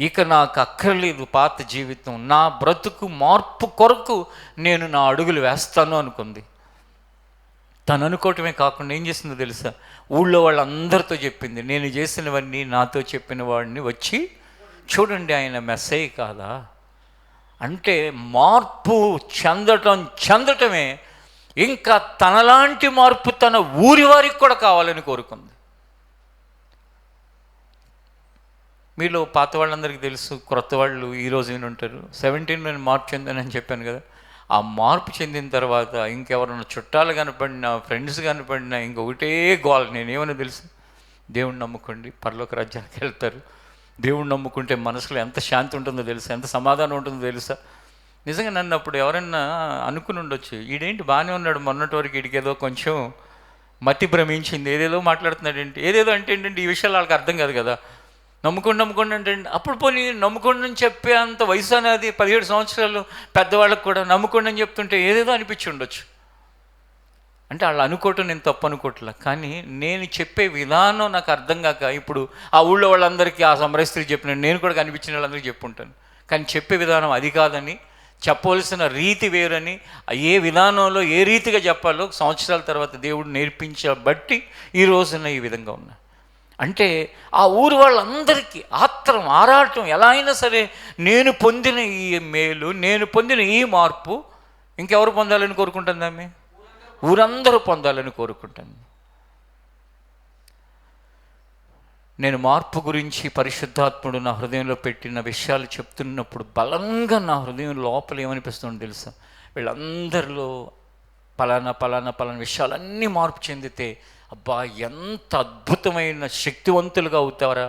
ఇక నాకు అక్కర్లేదు పాత జీవితం, నా బ్రతుకు మార్పు కొరకు నేను నా అడుగులు వేస్తాను అనుకుంది. తను అనుకోవటమే కాకుండా ఏం చేసిందో తెలుసా? ఊళ్ళో వాళ్ళందరితో చెప్పింది, నేను చేసినవన్నీ నాతో చెప్పిన వాడిని వచ్చి చూడండి, ఆయన మెస్సయ్య కాదా. అంటే మార్పు చెందటమే, ఇంకా తనలాంటి మార్పు తన ఊరి వారికి కూడా కావాలని కోరుకుంది. మీలో పాత వాళ్ళందరికీ తెలుసు, క్రొత్త వాళ్ళు ఈరోజు ఉంటారు. 17 నేను మార్పు చెందానని చెప్పాను కదా. ఆ మార్పు చెందిన తర్వాత ఇంకెవరన్నా చుట్టాలు కనపడినా, ఫ్రెండ్స్ కనపడినా ఇంకొకటే గోల్. నేనేమన్నా తెలుసు? దేవుణ్ణి నమ్ముకోండి, పరలోక రాజ్యానికి వెళ్తారు. దేవుణ్ణి నమ్ముకుంటే మనసులో ఎంత శాంతి ఉంటుందో తెలుసా, ఎంత సమాధానం ఉంటుందో తెలుసా. నిజంగా నన్ను అప్పుడు ఎవరన్నా అనుకుని ఉండొచ్చు, ఈడేంటి బాగానే ఉన్నాడు మొన్నటి వరకు, వీడికి ఏదో కొంచెం మతి భ్రమించింది, ఏదేదో మాట్లాడుతున్నాడు ఏంటి, ఏదేదో అంటే ఏంటంటే ఈ విషయాలు వాళ్ళకి అర్థం కాదు కదా. నమ్ముకోండి అంటే అప్పుడు పోనీ నమ్ముకోండి అని చెప్పే అంత వయసు అనేది 17 సంవత్సరాలు పెద్దవాళ్ళకు కూడా నమ్ముకోండి అని చెప్తుంటే ఏదేదో అనిపించి ఉండొచ్చు. అంటే వాళ్ళు అనుకోవటం నేను తప్పు అనుకోవట్లే, కానీ నేను చెప్పే విధానం నాకు అర్థం కాక ఇప్పుడు ఆ ఊళ్ళో వాళ్ళందరికీ, ఆ సమరస్త్రీ చెప్పిన నేను కూడా కనిపించిన వాళ్ళందరికీ చెప్పుంటాను. కానీ చెప్పే విధానం అది కాదని, చెప్పవలసిన రీతి వేరని, ఏ విధానంలో ఏ రీతిగా చెప్పాలో సంవత్సరాల తర్వాత దేవుడు నేర్పించబట్టి ఈ రోజున ఈ విధంగా ఉన్నా. అంటే ఆ ఊరు వాళ్ళందరికీ ఆత్రం, ఆరాటం, ఎలా అయినా సరే నేను పొందిన ఈ మేలు, నేను పొందిన ఈ మార్పు ఇంకెవరు పొందాలని కోరుకుంటుంది? ఆమె ఊరందరూ పొందాలని కోరుకుంటాను. నేను మార్పు గురించి పరిశుద్ధాత్ముడు నా హృదయంలో పెట్టిన విషయాలు చెప్తున్నప్పుడు బలంగా నా హృదయం లోపల ఏమనిపిస్తుందో తెలుసా? వీళ్ళందరిలో పలానా విషయాలన్నీ మార్పు చెందితే అబ్బా ఎంత అద్భుతమైన శక్తివంతులుగా అవుతారా.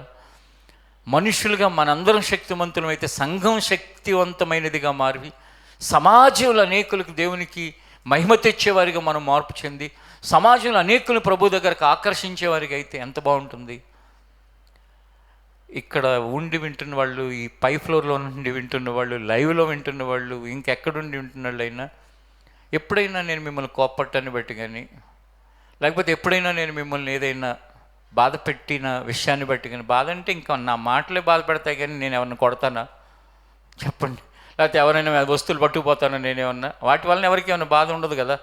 మనుషులుగా మనందరం శక్తివంతులమైతే సంఘం శక్తివంతమైనదిగా మారి సమాజంలో అనేకులకు దేవునికి మహిమ తెచ్చేవారిగా మనం మార్పు చెంది సమాజంలో అనేకులు ప్రభు దగ్గరకు ఆకర్షించేవారిగా అయితే ఎంత బాగుంటుంది. ఇక్కడ ఉండి వింటున్న వాళ్ళు, ఈ పై ఫ్లోర్లో నుండి వింటున్న వాళ్ళు, లైవ్లో వింటున్న వాళ్ళు, ఇంకెక్కడుండి వింటున్న వాళ్ళైనా, ఎప్పుడైనా నేను మిమ్మల్ని కోపట్టాన్ని బట్టి కానీ, లేకపోతే ఎప్పుడైనా నేను మిమ్మల్ని ఏదైనా బాధ పెట్టిన విషయాన్ని బట్టి కానీ, బాధ అంటే ఇంకా నా మాటలే బాధ పెడతాయి కానీ నేను ఎవరిని కొడతానా చెప్పండి? లేకపోతే ఎవరైనా వస్తువులు పట్టుకుపోతానా నేనేమన్నా? వాటి వలన ఎవరికి ఏమైనా బాధ ఉండదు కదా.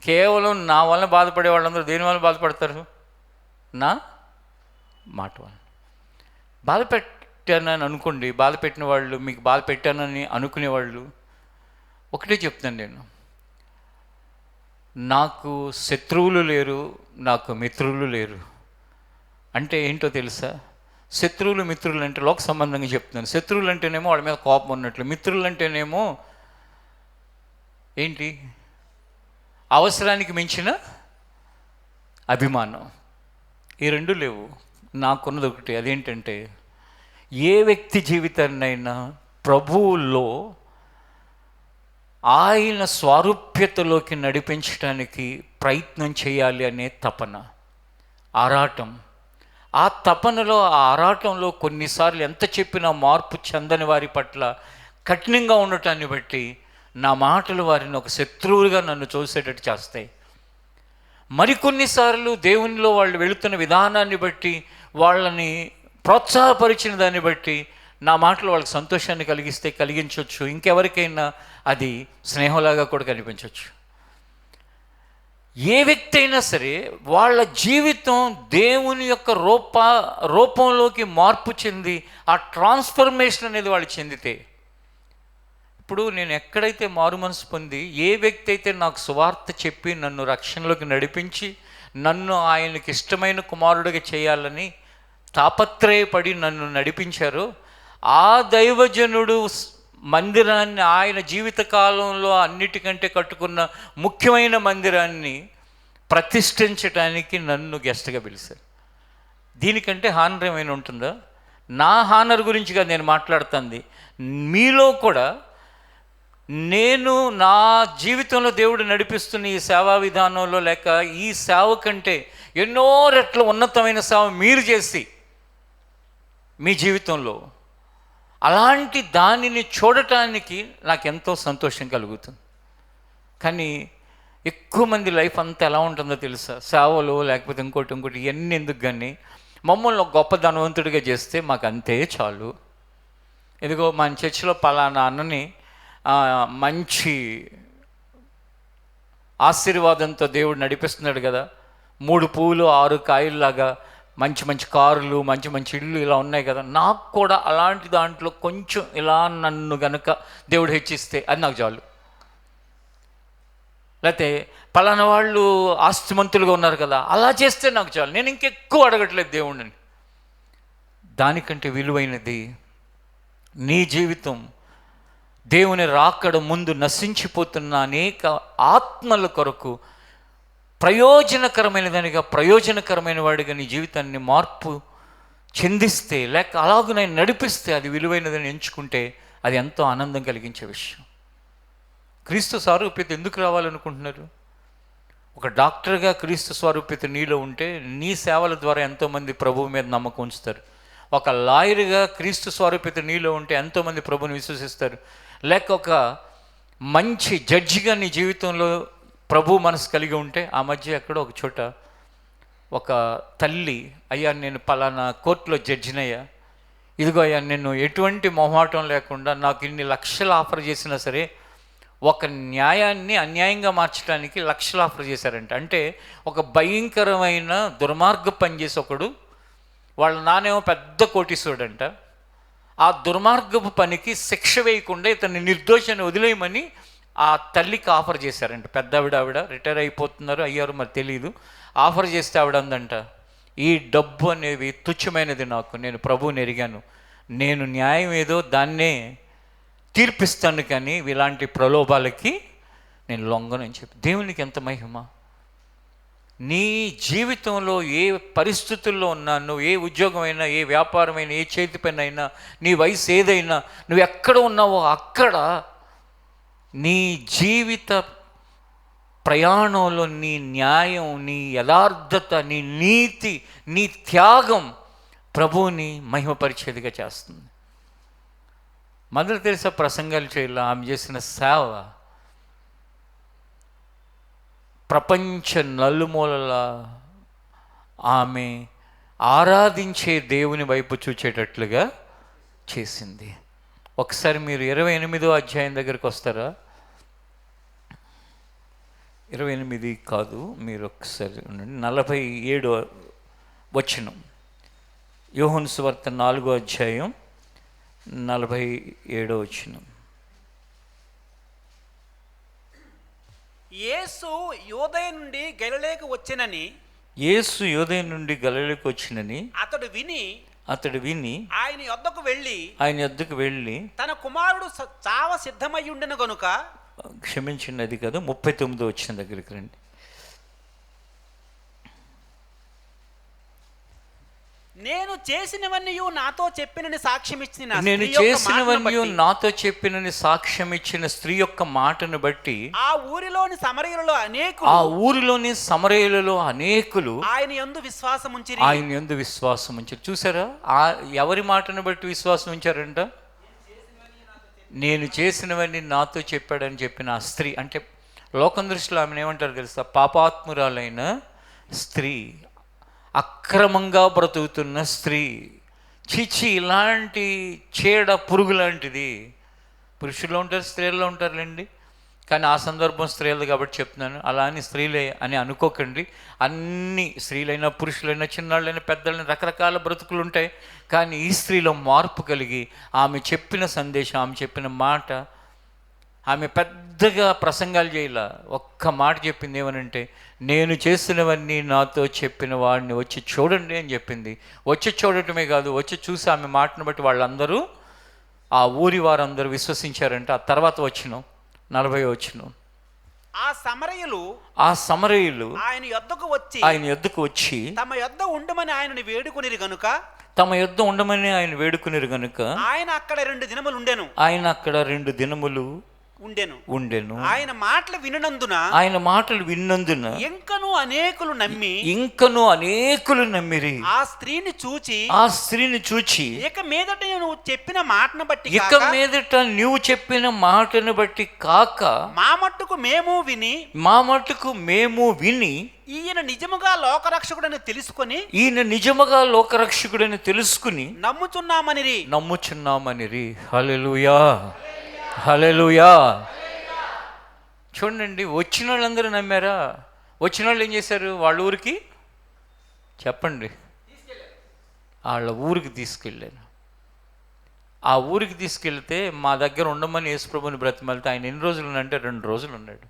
కేవలం నా వలన బాధపడే వాళ్ళందరూ దేని వలన బాధపడతారు? నా మాట వలన. బాధ పెట్టానని అనుకోండి, బాధ పెట్టిన వాళ్ళు, మీకు బాధ పెట్టానని అనుకునేవాళ్ళు ఒకటే చెప్తాను నేను, నాకు శత్రువులు లేరు, నాకు మిత్రులు లేరు. అంటే ఏంటో తెలుసా? శత్రువులు మిత్రులు అంటే లోక సంబంధంగా చెప్తున్నాను. శత్రువులు అంటేనేమో వాళ్ళ మీద కోపం ఉన్నట్లు, మిత్రులు అంటేనేమో ఏంటి, అవసరానికి మించిన అభిమానం. ఈ రెండు లేవు. నాకున్నది ఒకటి, అదేంటంటే ఏ వ్యక్తి జీవితాన్నైనా ప్రభువులో ఆయన స్వారూప్యతలోకి నడిపించడానికి ప్రయత్నం చేయాలి అనే తపన, ఆరాటం. ఆ తపనలో, ఆ ఆరాటంలో కొన్నిసార్లు ఎంత చెప్పినా మార్పు చెందని వారి పట్ల కఠినంగా ఉండటాన్ని బట్టి నా మాటలు వారిని ఒక శత్రువులుగా నన్ను చూసేటట్టు చేస్తాయి. మరికొన్నిసార్లు దేవునిలో వాళ్ళు వెళుతున్న విధానాన్ని బట్టి, వాళ్ళని ప్రోత్సాహపరిచిన దాన్ని బట్టి నా మాటలు వాళ్ళకి సంతోషాన్ని కలిగించవచ్చు. ఇంకెవరికైనా అది స్నేహంలాగా కూడా కనిపించవచ్చు. ఏ వ్యక్తి అయినా సరే వాళ్ళ జీవితం దేవుని యొక్క రూపంలోకి మార్పు చెంది ఆ ట్రాన్స్ఫర్మేషన్ అనేది వాళ్ళు చెందితే, ఇప్పుడు నేను ఎక్కడైతే మారు మనసు పొంది ఏ వ్యక్తి అయితే నాకు సువార్త చెప్పి నన్ను రక్షణలోకి నడిపించి నన్ను ఆయనకి ఇష్టమైన కుమారుడిగా చేయాలని తాపత్రయపడి నన్ను నడిపించారో, ఆ దైవజనుడు మందిరాన్ని, ఆయన జీవితకాలంలో అన్నిటికంటే కట్టుకున్న ముఖ్యమైన మందిరాన్ని ప్రతిష్ఠించడానికి నన్ను గెస్ట్గా పిలిచారు. దీనికంటే హానర్ ఏమైనా ఉంటుందా? నా హానర్ గురించిగా నేను మాట్లాడుతుంది. మీలో కూడా నేను నా జీవితంలో దేవుడు నడిపిస్తున్న ఈ సేవా విధానంలో, లేక ఈ సేవ కంటే ఎన్నో రెట్ల ఉన్నతమైన సేవ మీరు చేసి మీ జీవితంలో, అలాంటి దానిని చూడటానికి నాకు ఎంతో సంతోషం కలుగుతుంది. కానీ ఎక్కువ మంది లైఫ్ అంతా ఎలా ఉంటుందో తెలుసా? సేవలు లేకపోతే ఇంకోటి ఇవన్నీ ఎందుకు, కానీ మమ్మల్ని ఒక గొప్ప ధనవంతుడిగా చేస్తే మాకు అంతే చాలు. ఇదిగో మన చర్చిలో పలానా అన్నని మంచి ఆశీర్వాదంతో దేవుడు నడిపిస్తున్నాడు కదా, 3 పువ్వులు 6 కాయల్లాగా మంచి మంచి కారులు, మంచి మంచి ఇళ్ళు ఇలా ఉన్నాయి కదా, నాకు కూడా అలాంటి దాంట్లో కొంచెం ఇలా నన్ను గనక దేవుడు హెచ్చిస్తే అది నాకు చాలు. లేకపోతే పలానా వాళ్ళు ఆస్తిమంతులుగా ఉన్నారు కదా, అలా చేస్తే నాకు చాలు, నేను ఇంకెక్కువ అడగట్లేదు దేవుడిని. దానికంటే విలువైనది నీ జీవితం దేవుని రాకడ ముందు నశించిపోతున్న అనేక ఆత్మల కొరకు ప్రయోజనకరమైన వాడిగా నీ జీవితాన్ని మార్పు చెందిస్తే, లేక అలాగూ నేను నడిపిస్తే అది విలువైనదని ఎంచుకుంటే అది ఎంతో ఆనందం కలిగించే విషయం. క్రీస్తు స్వారూప్యత ఎందుకు రావాలనుకుంటున్నారు? ఒక డాక్టర్గా క్రీస్తు స్వారూప్యత నీలో ఉంటే నీ సేవల ద్వారా ఎంతోమంది ప్రభువు మీద నమ్మకం ఉంచుతారు. ఒక లాయర్గా క్రీస్తు స్వారూప్యత నీలో ఉంటే ఎంతోమంది ప్రభువుని విశ్వసిస్తారు. లేక ఒక మంచి జడ్జిగా నీ జీవితంలో ప్రభు మనసు కలిగి ఉంటే, ఆ మధ్య ఎక్కడో ఒక చోట ఒక తల్లి, అయ్యా నేను పలానా కోర్టులో జడ్జినయ్యా, ఇదిగో అయ్యా నేను ఎటువంటి మొహమాటం లేకుండా నాకు ఇన్ని లక్షలు ఆఫర్ చేసినా సరే ఒక న్యాయాన్ని అన్యాయంగా మార్చడానికి లక్షలు ఆఫర్ చేశారంట. అంటే ఒక భయంకరమైన దుర్మార్గ పని చేసి ఒకడు, వాళ్ళ నానేమో పెద్ద కోటీశ్వరుడంట, ఆ దుర్మార్గపు పనికి శిక్ష వేయకుండా ఇతన్ని నిర్దోషాన్ని వదిలేయమని ఆ తల్లికి ఆఫర్ చేశారంట. ఆవిడ రిటైర్ అయిపోతున్నారు, అయ్యారు మరి తెలియదు. ఆఫర్ చేస్తే ఆవిడ అందంట, ఈ డబ్బు అనేవి తుచ్చమైనది, నేను ప్రభువుని ఎరిగాను, నేను న్యాయం ఏదో దాన్నే తీర్పిస్తాను, కానీ ఇలాంటి ప్రలోభాలకి నేను లొంగనని చెప్పి. దేవునికి ఎంత మహిమ! నీ జీవితంలో ఏ పరిస్థితుల్లో ఉన్నా, నువ్వు ఏ ఉద్యోగమైనా, ఏ వ్యాపారమైనా, ఏ చేతి పని అయినా, నీ వయసు ఏదైనా, నువ్వు ఎక్కడ ఉన్నావో అక్కడ నీ జీవిత ప్రయాణంలో నీ న్యాయం, నీ యథార్థత, నీ నీతి, నీ త్యాగం ప్రభువుని మహిమపరిచేదిగా చేస్తుంది. మదర్ తెరెసా ప్రసంగాలు చేయాల, ఆమె చేసిన సేవ ప్రపంచ నలుమూలల ఆమె ఆరాధించే దేవుని వైపు చూచేటట్లుగా చేసింది. ఒకసారి మీరు 28వ అధ్యాయం దగ్గరికి వస్తారా? 28 కాదు, మీరు ఒకసారి ఉండండి. 47వ వచనం, యోహాను సువార్త 4వ అధ్యాయం 47వ వచనం. యేసు యూదయ నుండి గలిలయకు వచ్చినని అతడు విని ఆయన యొద్దకు వెళ్ళి తన కుమారుడు చావ సిద్ధమై ఉండెను గనుక, క్షమించండి అది కాదు, 39వ వచనం దగ్గరికి రండి. నేను చేసినవన్నీ నాతో చెప్పినని సాక్ష్యం ఇచ్చిన నేను చేసినవన్నీ నాతో చెప్పినని సాక్ష్యం ఇచ్చిన స్త్రీ యొక్క మాటను బట్టి ఆ ఊరిలోని సమరయులలో అనేకులు ఆయన యందు విశ్వాసం ఉంచారు. చూసారా, ఎవరి మాటను బట్టి విశ్వాసం ఉంచారంట? నేను చేసినవన్నీ నాతో చెప్పాడని చెప్పిన ఆ స్త్రీ. అంటే లోకం దృష్టిలో ఆమెను ఏమంటారు తెలుసా? పాపాత్మురాలైన స్త్రీ, అక్రమంగా బ్రతుకుతున్న స్త్రీ. చిచి, ఇలాంటి చీడ పురుగు లాంటిది పురుషుల్లో ఉంటారు, స్త్రీల్లో ఉంటారులేండి. కానీ ఆ సందర్భం స్త్రీలు కాబట్టి చెప్తున్నాను. అలా అని స్త్రీలే అని అనుకోకండి. అన్ని స్త్రీలైనా పురుషులైనా చిన్నాళ్ళైనా పెద్దలైనా రకరకాల బ్రతుకులు ఉంటాయి. కానీ ఈ స్త్రీలో మార్పు కలిగి ఆమె చెప్పిన సందేశం, ఆమె చెప్పిన మాట, ఆమె పెద్దగా ప్రసంగాలు చేయాల, ఒక్క మాట చెప్పింది. ఏమనంటే, నేను చేసినవన్నీ నాతో చెప్పిన వాడిని వచ్చి చూడండి అని చెప్పింది. వచ్చి చూడటమే కాదు, వచ్చి చూసి ఆమె మాటను బట్టి వాళ్ళందరూ, ఆ ఊరి వారందరూ విశ్వసించారంటే. ఆ తర్వాత వచ్చిన 40వ వచనం, ఆ సమరయులు ఆయన యొద్దకు వచ్చి తమ యొద్ద ఉండమని ఆయనని వేడుకొనిరి గనుక ఆయన అక్కడ 2 దినములు ఉండెను. ఆయన మాటలు విన్నందున ఇంకను అనేకులు నమ్మిరి. ఆ స్త్రీని చూచి ఇక మీదట నువ్వు చెప్పిన మాటను బట్టి కాక మా మట్టుకు మేము విని ఈయన నిజముగా లోకరక్షకుడని తెలుసుకుని నమ్ముచున్నామనిరి. హల్లెలూయా, హల్లెలూయా. చూడండి, వచ్చిన వాళ్ళందరూ నమ్మారా? వచ్చిన వాళ్ళు ఏం చేశారు? వాళ్ళ ఊరికి చెప్పండి, వాళ్ళ ఊరికి తీసుకెళ్ళాను. ఆ ఊరికి తీసుకెళ్తే మా దగ్గర ఉండమని యేసుప్రభుని బ్రతిమాలితే ఆయన ఎన్ని రోజులు ఉన్నాడంటే 2 రోజులు ఉన్నాడు.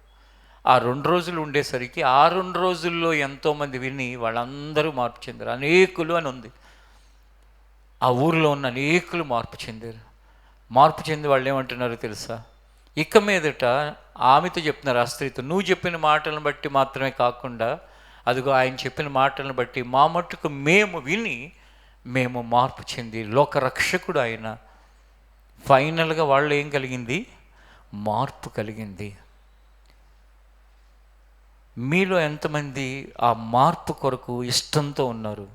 ఆ 2 రోజులు ఉండేసరికి ఆ 2 రోజుల్లో ఎంతోమంది విని వాళ్ళందరూ మార్పు చెందారు. అనేకులు అని ఉంది. ఆ ఊరిలో ఉన్న అనేకులు మార్పు చెందారు. మార్పు చెంది వాళ్ళు ఏమంటున్నారో తెలుసా? ఇక మీదట ఆమెతో చెప్తున్నారు, ఆ స్త్రీతో, నువ్వు చెప్పిన మాటలను బట్టి మాత్రమే కాకుండా అదిగో ఆయన చెప్పిన మాటలను బట్టి మా మట్టుకు మేము విని మేము మార్పు చెంది లోకరక్షకుడు ఆయన. ఫైనల్గా వాళ్ళు ఏం కలిగింది? మార్పు కలిగింది. మీలో ఎంతమంది ఆ మార్పు కొరకు ఇష్టంతో ఉన్నారు?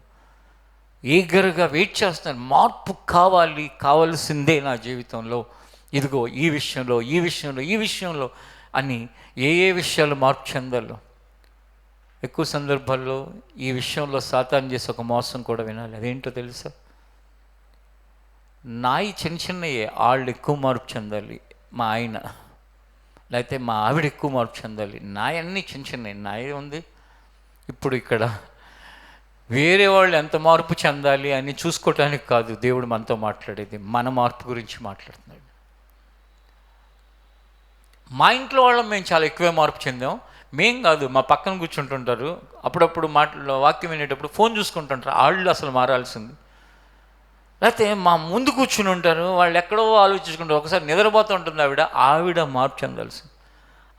ఈగర్గా వెయిట్ చేస్తున్నారు, మార్పు కావాల్సిందే నా జీవితంలో, ఇదిగో ఈ విషయంలో అని. ఏ విషయాలు మార్పు చెందాలో? ఎక్కువ సందర్భాల్లో ఈ విషయంలో సాతాను చేసి ఒక మోసం కూడా వినాలి. అదేంటో తెలుసా? నాయి చిన్నయ్యే, వాళ్ళు ఎక్కువ మార్పు చెందాలి. మా ఆయన లేకపోతే మా ఆవిడ ఎక్కువ మార్పు చెందాలి. నాయన్నీ చిన్నయ్యి, నాయ ఉంది. ఇప్పుడు ఇక్కడ వేరే వాళ్ళు ఎంత మార్పు చెందాలి అని చూసుకోవటానికి కాదు దేవుడు మనతో మాట్లాడేది, మన మార్పు గురించి మాట్లాడుతున్నాడు. మా ఇంట్లో వాళ్ళం మేము చాలా ఎక్కువే మార్పు చెందాం. మేం కాదు, మా పక్కన కూర్చుంటుంటారు, అప్పుడప్పుడు వాక్యం వినేటప్పుడు ఫోన్ చూసుకుంటుంటారు, వాళ్ళు అసలు మారాల్సింది. లేకపోతే మా ముందు కూర్చుని ఉంటారు, వాళ్ళు ఎక్కడో ఆలోచించుకుంటారు. ఒకసారి నిద్రపోతూ ఉంటుంది ఆవిడ మార్పు చెందాల్సింది.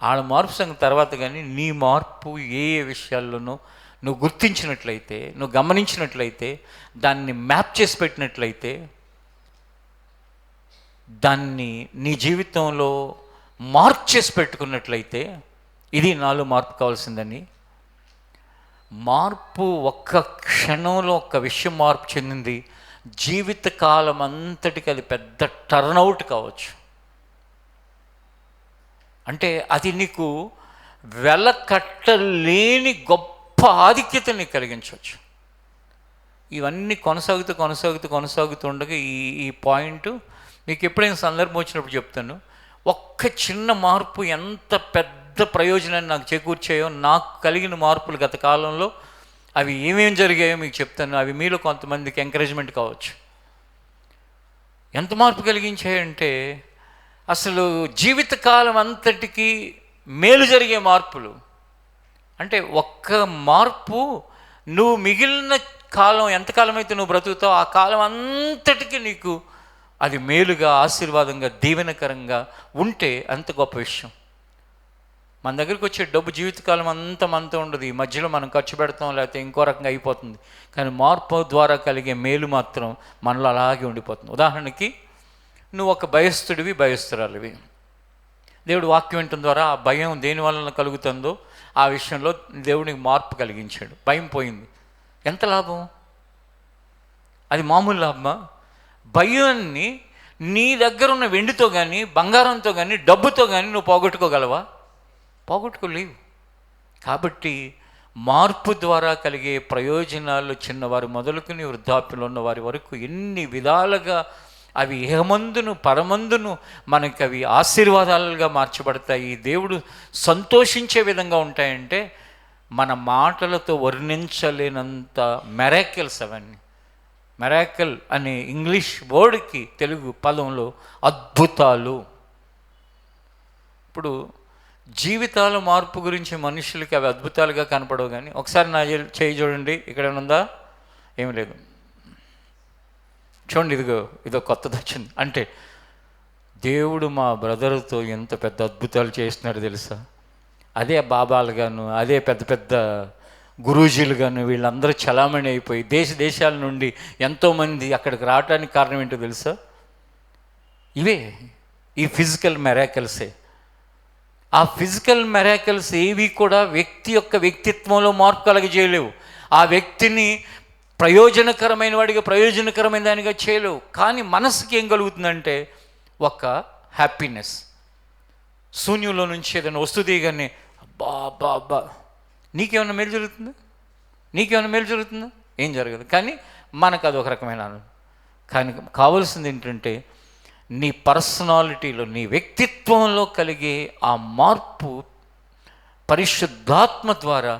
వాళ్ళ మార్పు సంగతి తర్వాత. కానీ నీ మార్పు ఏ విషయాల్లోనూ నువ్వు గుర్తించినట్లయితే, నువ్వు గమనించినట్లయితే, దాన్ని మ్యాప్ చేసి పెట్టినట్లయితే, దాన్ని నీ జీవితంలో మార్క్ చేసి పెట్టుకున్నట్లయితే, ఇది నాలో మార్పు కావాల్సిందని. మార్పు ఒక్క క్షణంలో ఒక్క విషయం మార్పు చెందింది, జీవితకాలం అంతటికి అది పెద్ద టర్న్అవుట్ కావచ్చు. అంటే అది నీకు వెలకట్టలేని గొప్ప ఆధిక్యతని కలిగించవచ్చు. ఇవన్నీ కొనసాగుతూ ఉండగా ఈ పాయింట్ మీకు ఎప్పుడైనా సందర్భం వచ్చినప్పుడు చెప్తాను. ఒక్క చిన్న మార్పు ఎంత పెద్ద ప్రయోజనాన్ని నాకు చేకూర్చాయో, నాకు కలిగిన మార్పులు గత కాలంలో అవి ఏమేమి జరిగాయో మీకు చెప్తాను. అవి మీలో కొంతమందికి ఎంకరేజ్మెంట్ కావచ్చు. ఎంత మార్పు కలిగించాయంటే, అసలు జీవితకాలం అంతటికి మేలు జరిగే మార్పులు. అంటే ఒక్క మార్పు నువ్వు మిగిలిన కాలం, ఎంతకాలం అయితే నువ్వు బ్రతుకుతావు ఆ కాలం అంతటికి నీకు అది మేలుగా, ఆశీర్వాదంగా, దీవెనకరంగా ఉంటే అంత గొప్ప విషయం. మన దగ్గరికి వచ్చే డబ్బు జీవితకాలం అంతా మనతో ఉండదు. ఈ మధ్యలో మనం ఖర్చు పెడతాం, లేకపోతే ఇంకో రకంగా అయిపోతుంది. కానీ మార్పు ద్వారా కలిగే మేలు మాత్రం మనలో అలాగే ఉండిపోతుంది. ఉదాహరణకి నువ్వు ఒక భయస్థుడివి, భయస్థురాలివి. దేవుడు వాక్యం వినటం ద్వారా ఆ భయం దేని వలన కలుగుతుందో ఆ విషయంలో దేవుడికి మార్పు కలిగించాడు. భయం పోయింది. ఎంత లాభం? అది మామూలు లాభమా? భయాన్ని నీ దగ్గర ఉన్న వెండితో కానీ, బంగారంతో కానీ, డబ్బుతో కానీ నువ్వు పోగొట్టుకోగలవా? పోగొట్టుకోలేవు. కాబట్టి మార్పు ద్వారా కలిగే ప్రయోజనాలు చిన్నవారు మొదలుకుని వృద్ధాప్యంలో ఉన్న వారి వరకు ఎన్ని విధాలుగా అవి ఇహమందును పరమందును మనకి అవి ఆశీర్వాదాలుగా మార్చబడతాయి. దేవుడు సంతోషించే విధంగా ఉంటాయంటే మన మాటలతో వర్ణించలేనంత మెరాకిల్స్ అవన్నీ. మెరాకిల్ అనే ఇంగ్లీష్ వర్డ్కి తెలుగు పదంలో అద్భుతాలు. ఇప్పుడు జీవితాల మార్పు గురించి మనుషులకి అవి అద్భుతాలుగా కనపడవు. కానీ ఒకసారి నా చేయి చూడండి, ఇక్కడ ఉందా? ఏమి లేదు. చూడండి, ఇదో కొత్తది వచ్చింది. అంటే దేవుడు మా బ్రదర్తో ఎంత పెద్ద అద్భుతాలు చేస్తున్నాడు తెలుసా? అదే బాబాలు గాను, అదే పెద్ద పెద్ద గురూజీలు గాను వీళ్ళందరూ చలామణి అయిపోయి దేశాల నుండి ఎంతోమంది అక్కడికి రావడానికి కారణం ఏంటో తెలుసా? ఇవే, ఈ ఫిజికల్ మెరాకిల్సే. ఆ ఫిజికల్ మెరాకిల్స్ ఏవి కూడా వ్యక్తి యొక్క వ్యక్తిత్వంలో మార్పు కలగజేయలేవు. ఆ వ్యక్తిని ప్రయోజనకరమైన వాడిగా, ప్రయోజనకరమైన దానిగా చేయలేవు. కానీ మనసుకి ఏం కలుగుతుందంటే ఒక హ్యాపీనెస్. శూన్యంలో నుంచి ఏదైనా వస్తువు తీయగానే అబ్బా అబ్బా అబ్బా, నీకేమైనా మేలు జరుగుతుందా? నీకేమైనా మేలు జరుగుతుందా? ఏం జరగదు. కానీ మనకు అది ఒక రకమైన ఆనందం. కానీ కావాల్సింది ఏంటంటే నీ పర్సనాలిటీలో, నీ వ్యక్తిత్వంలో కలిగే ఆ మార్పు పరిశుద్ధాత్మ ద్వారా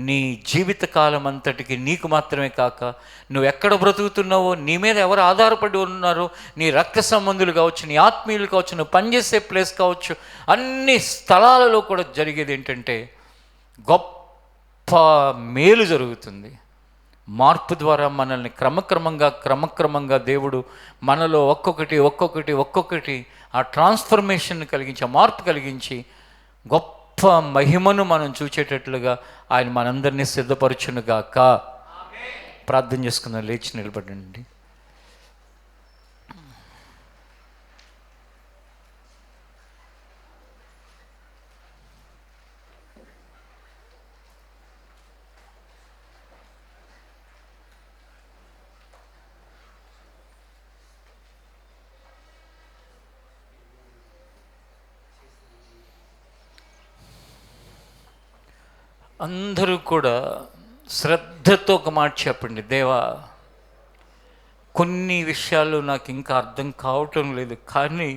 నీ జీవితకాలం అంతటికి నీకు మాత్రమే కాక, నువ్వు ఎక్కడ బ్రతుకుతున్నావో, నీ మీద ఎవరు ఆధారపడి ఉన్నారో, నీ రక్త సంబంధులు కావచ్చు, నీ ఆత్మీయులు కావచ్చు, నువ్వు పనిచేసే ప్లేస్ కావచ్చు, అన్ని స్థలాలలో కూడా జరిగేది ఏంటంటే గొప్ప మేలు జరుగుతుంది. మార్పు ద్వారా మనల్ని క్రమక్రమంగా దేవుడు మనలో ఒక్కొక్కటి ఆ ట్రాన్స్ఫర్మేషన్ కలిగించి, ఆ మార్పు కలిగించి గొప్ప మహిమను మనం చూచేటట్లుగా ఆయన మనందరినీ సిద్ధపరచునుగాక. ప్రార్థన చేసుకుందాం. లేచి నిలబడండి. అందరూ కూడా శ్రద్ధతో ఒక మాట చెప్పండి. దేవా, కొన్ని విషయాలు నాకు ఇంకా అర్థం కావటం లేదు, కానీ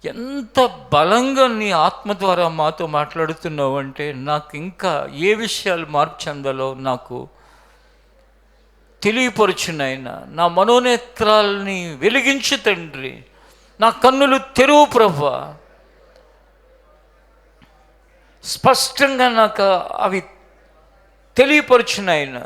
ఎంత బలంగా నీ ఆత్మ ద్వారా మాతో మాట్లాడుతున్నావు అంటే నాకు ఇంకా ఏ విషయాలు మార్పు చెందాలో నాకు తెలియపరుచున్నాయన. నా మనోనేత్రాలని వెలిగించు తండ్రి, నా కన్నులు తెరువు ప్రభువా. స్పష్టంగా నాకు అవి తెలియపరుచున్నాయన.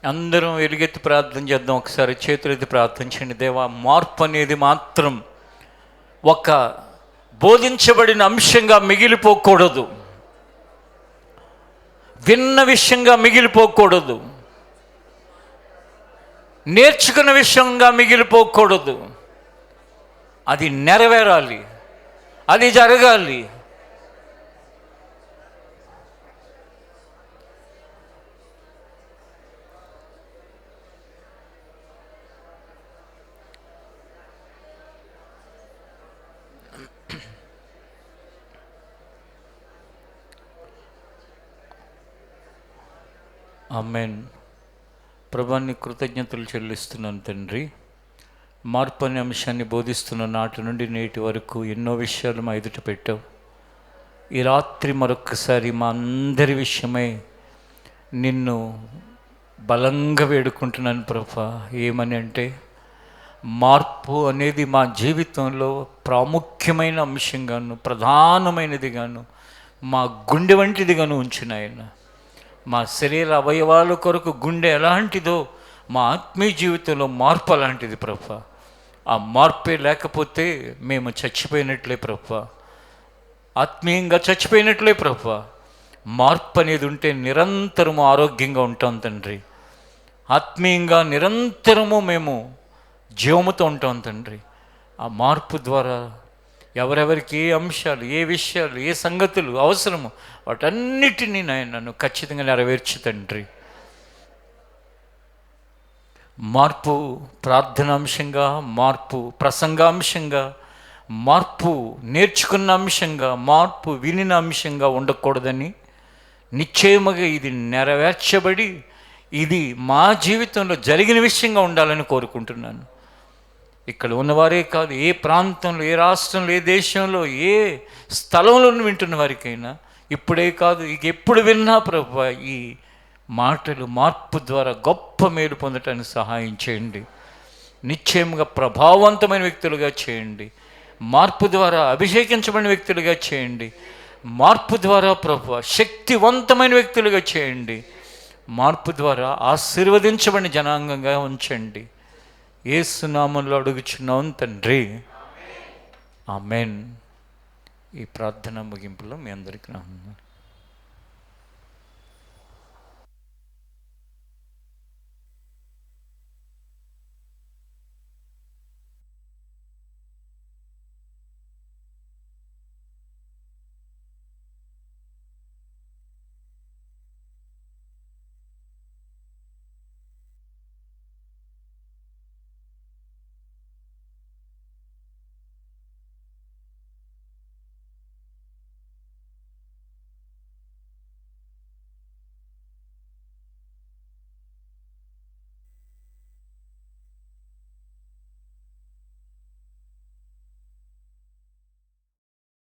అందరం ఎలుగెత్తి ప్రార్థన చేద్దాం. ఒకసారి చేతులెత్తి ప్రార్థించండి. దేవా, మార్పు అనేది మాత్రం ఒక బోధించబడిన అంశంగా మిగిలిపోకూడదు, విన్న విషయంగా మిగిలిపోకూడదు, నేర్చుకున్న విషయంగా మిగిలిపోకూడదు. అది నెరవేరాలి, అది జరగాలి. ఆమేన్. ప్రభువానికి కృతజ్ఞతలు చెల్లిస్తున్నాను తండ్రి. మార్పు అనే అంశాన్ని బోధిస్తున్న నాటి నుండి నేటి వరకు ఎన్నో విషయాలు మా ఎదుట పెట్టావు. ఈ రాత్రి మరొక్కసారి మా అందరి విషయమై నిన్ను బలంగా వేడుకుంటున్నాను ప్రభా. ఏమని అంటే, మార్పు అనేది మా జీవితంలో ప్రాముఖ్యమైన అంశంగాను, ప్రధానమైనదిగాను, మా గుండె వంటిదిగాను ఉంచునాయన. మా శరీర అవయవాల కొరకు గుండె ఎలాంటిదో మా ఆత్మీయ జీవితంలో మార్పు అలాంటిది ప్రభా. ఆ మార్పే లేకపోతే మేము చచ్చిపోయినట్లే ప్రభా, ఆత్మీయంగా చచ్చిపోయినట్లే ప్రభా. మార్పు అనేది ఉంటే నిరంతరము ఆరోగ్యంగా ఉంటాం తండ్రి. ఆత్మీయంగా నిరంతరము మేము జీవముతో ఉంటాం తండ్రి. ఆ మార్పు ద్వారా ఎవరెవరికి ఏ అంశాలు, ఏ విషయాలు, ఏ సంగతులు అవసరమో వాటన్నిటినీ నన్ను ఖచ్చితంగా నెరవేర్చు తండ్రి. మార్పు ప్రార్థనాంశంగా, మార్పు ప్రసంగాంశంగా, మార్పు నేర్చుకున్న అంశంగా, మార్పు వినిన అంశంగా ఉండకూడదని నిశ్చయముగా ఇది నెరవేర్చబడి ఇది మా జీవితంలో జరిగిన విషయంగా ఉండాలని కోరుకుంటున్నాను. ఇక్కడ ఉన్నవారే కాదు, ఏ ప్రాంతంలో, ఏ రాష్ట్రంలో, ఏ దేశంలో, ఏ స్థలంలో వింటున్న వారికైనా ఇప్పుడే కాదు ఇక ఎప్పుడు విన్నా ప్రభువా ఈ మాటలు మార్పు ద్వారా గొప్ప మేలు పొందటానికి సహాయం చేయండి. నిశ్చయముగా ప్రభావవంతమైన వ్యక్తులుగా చేయండి. మార్పు ద్వారా అభిషేకించబడిన వ్యక్తులుగా చేయండి. మార్పు ద్వారా ప్రభువా శక్తివంతమైన వ్యక్తులుగా చేయండి. మార్పు ద్వారా ఆశీర్వదించబడిన జనాంగంగా ఉంచండి. యేసు నామములో అడుగుచున్నాం తండ్రి, ఆమేన్. ఈ ప్రార్థన ముగింపులో మీ అందరికీ నా వందనాలు.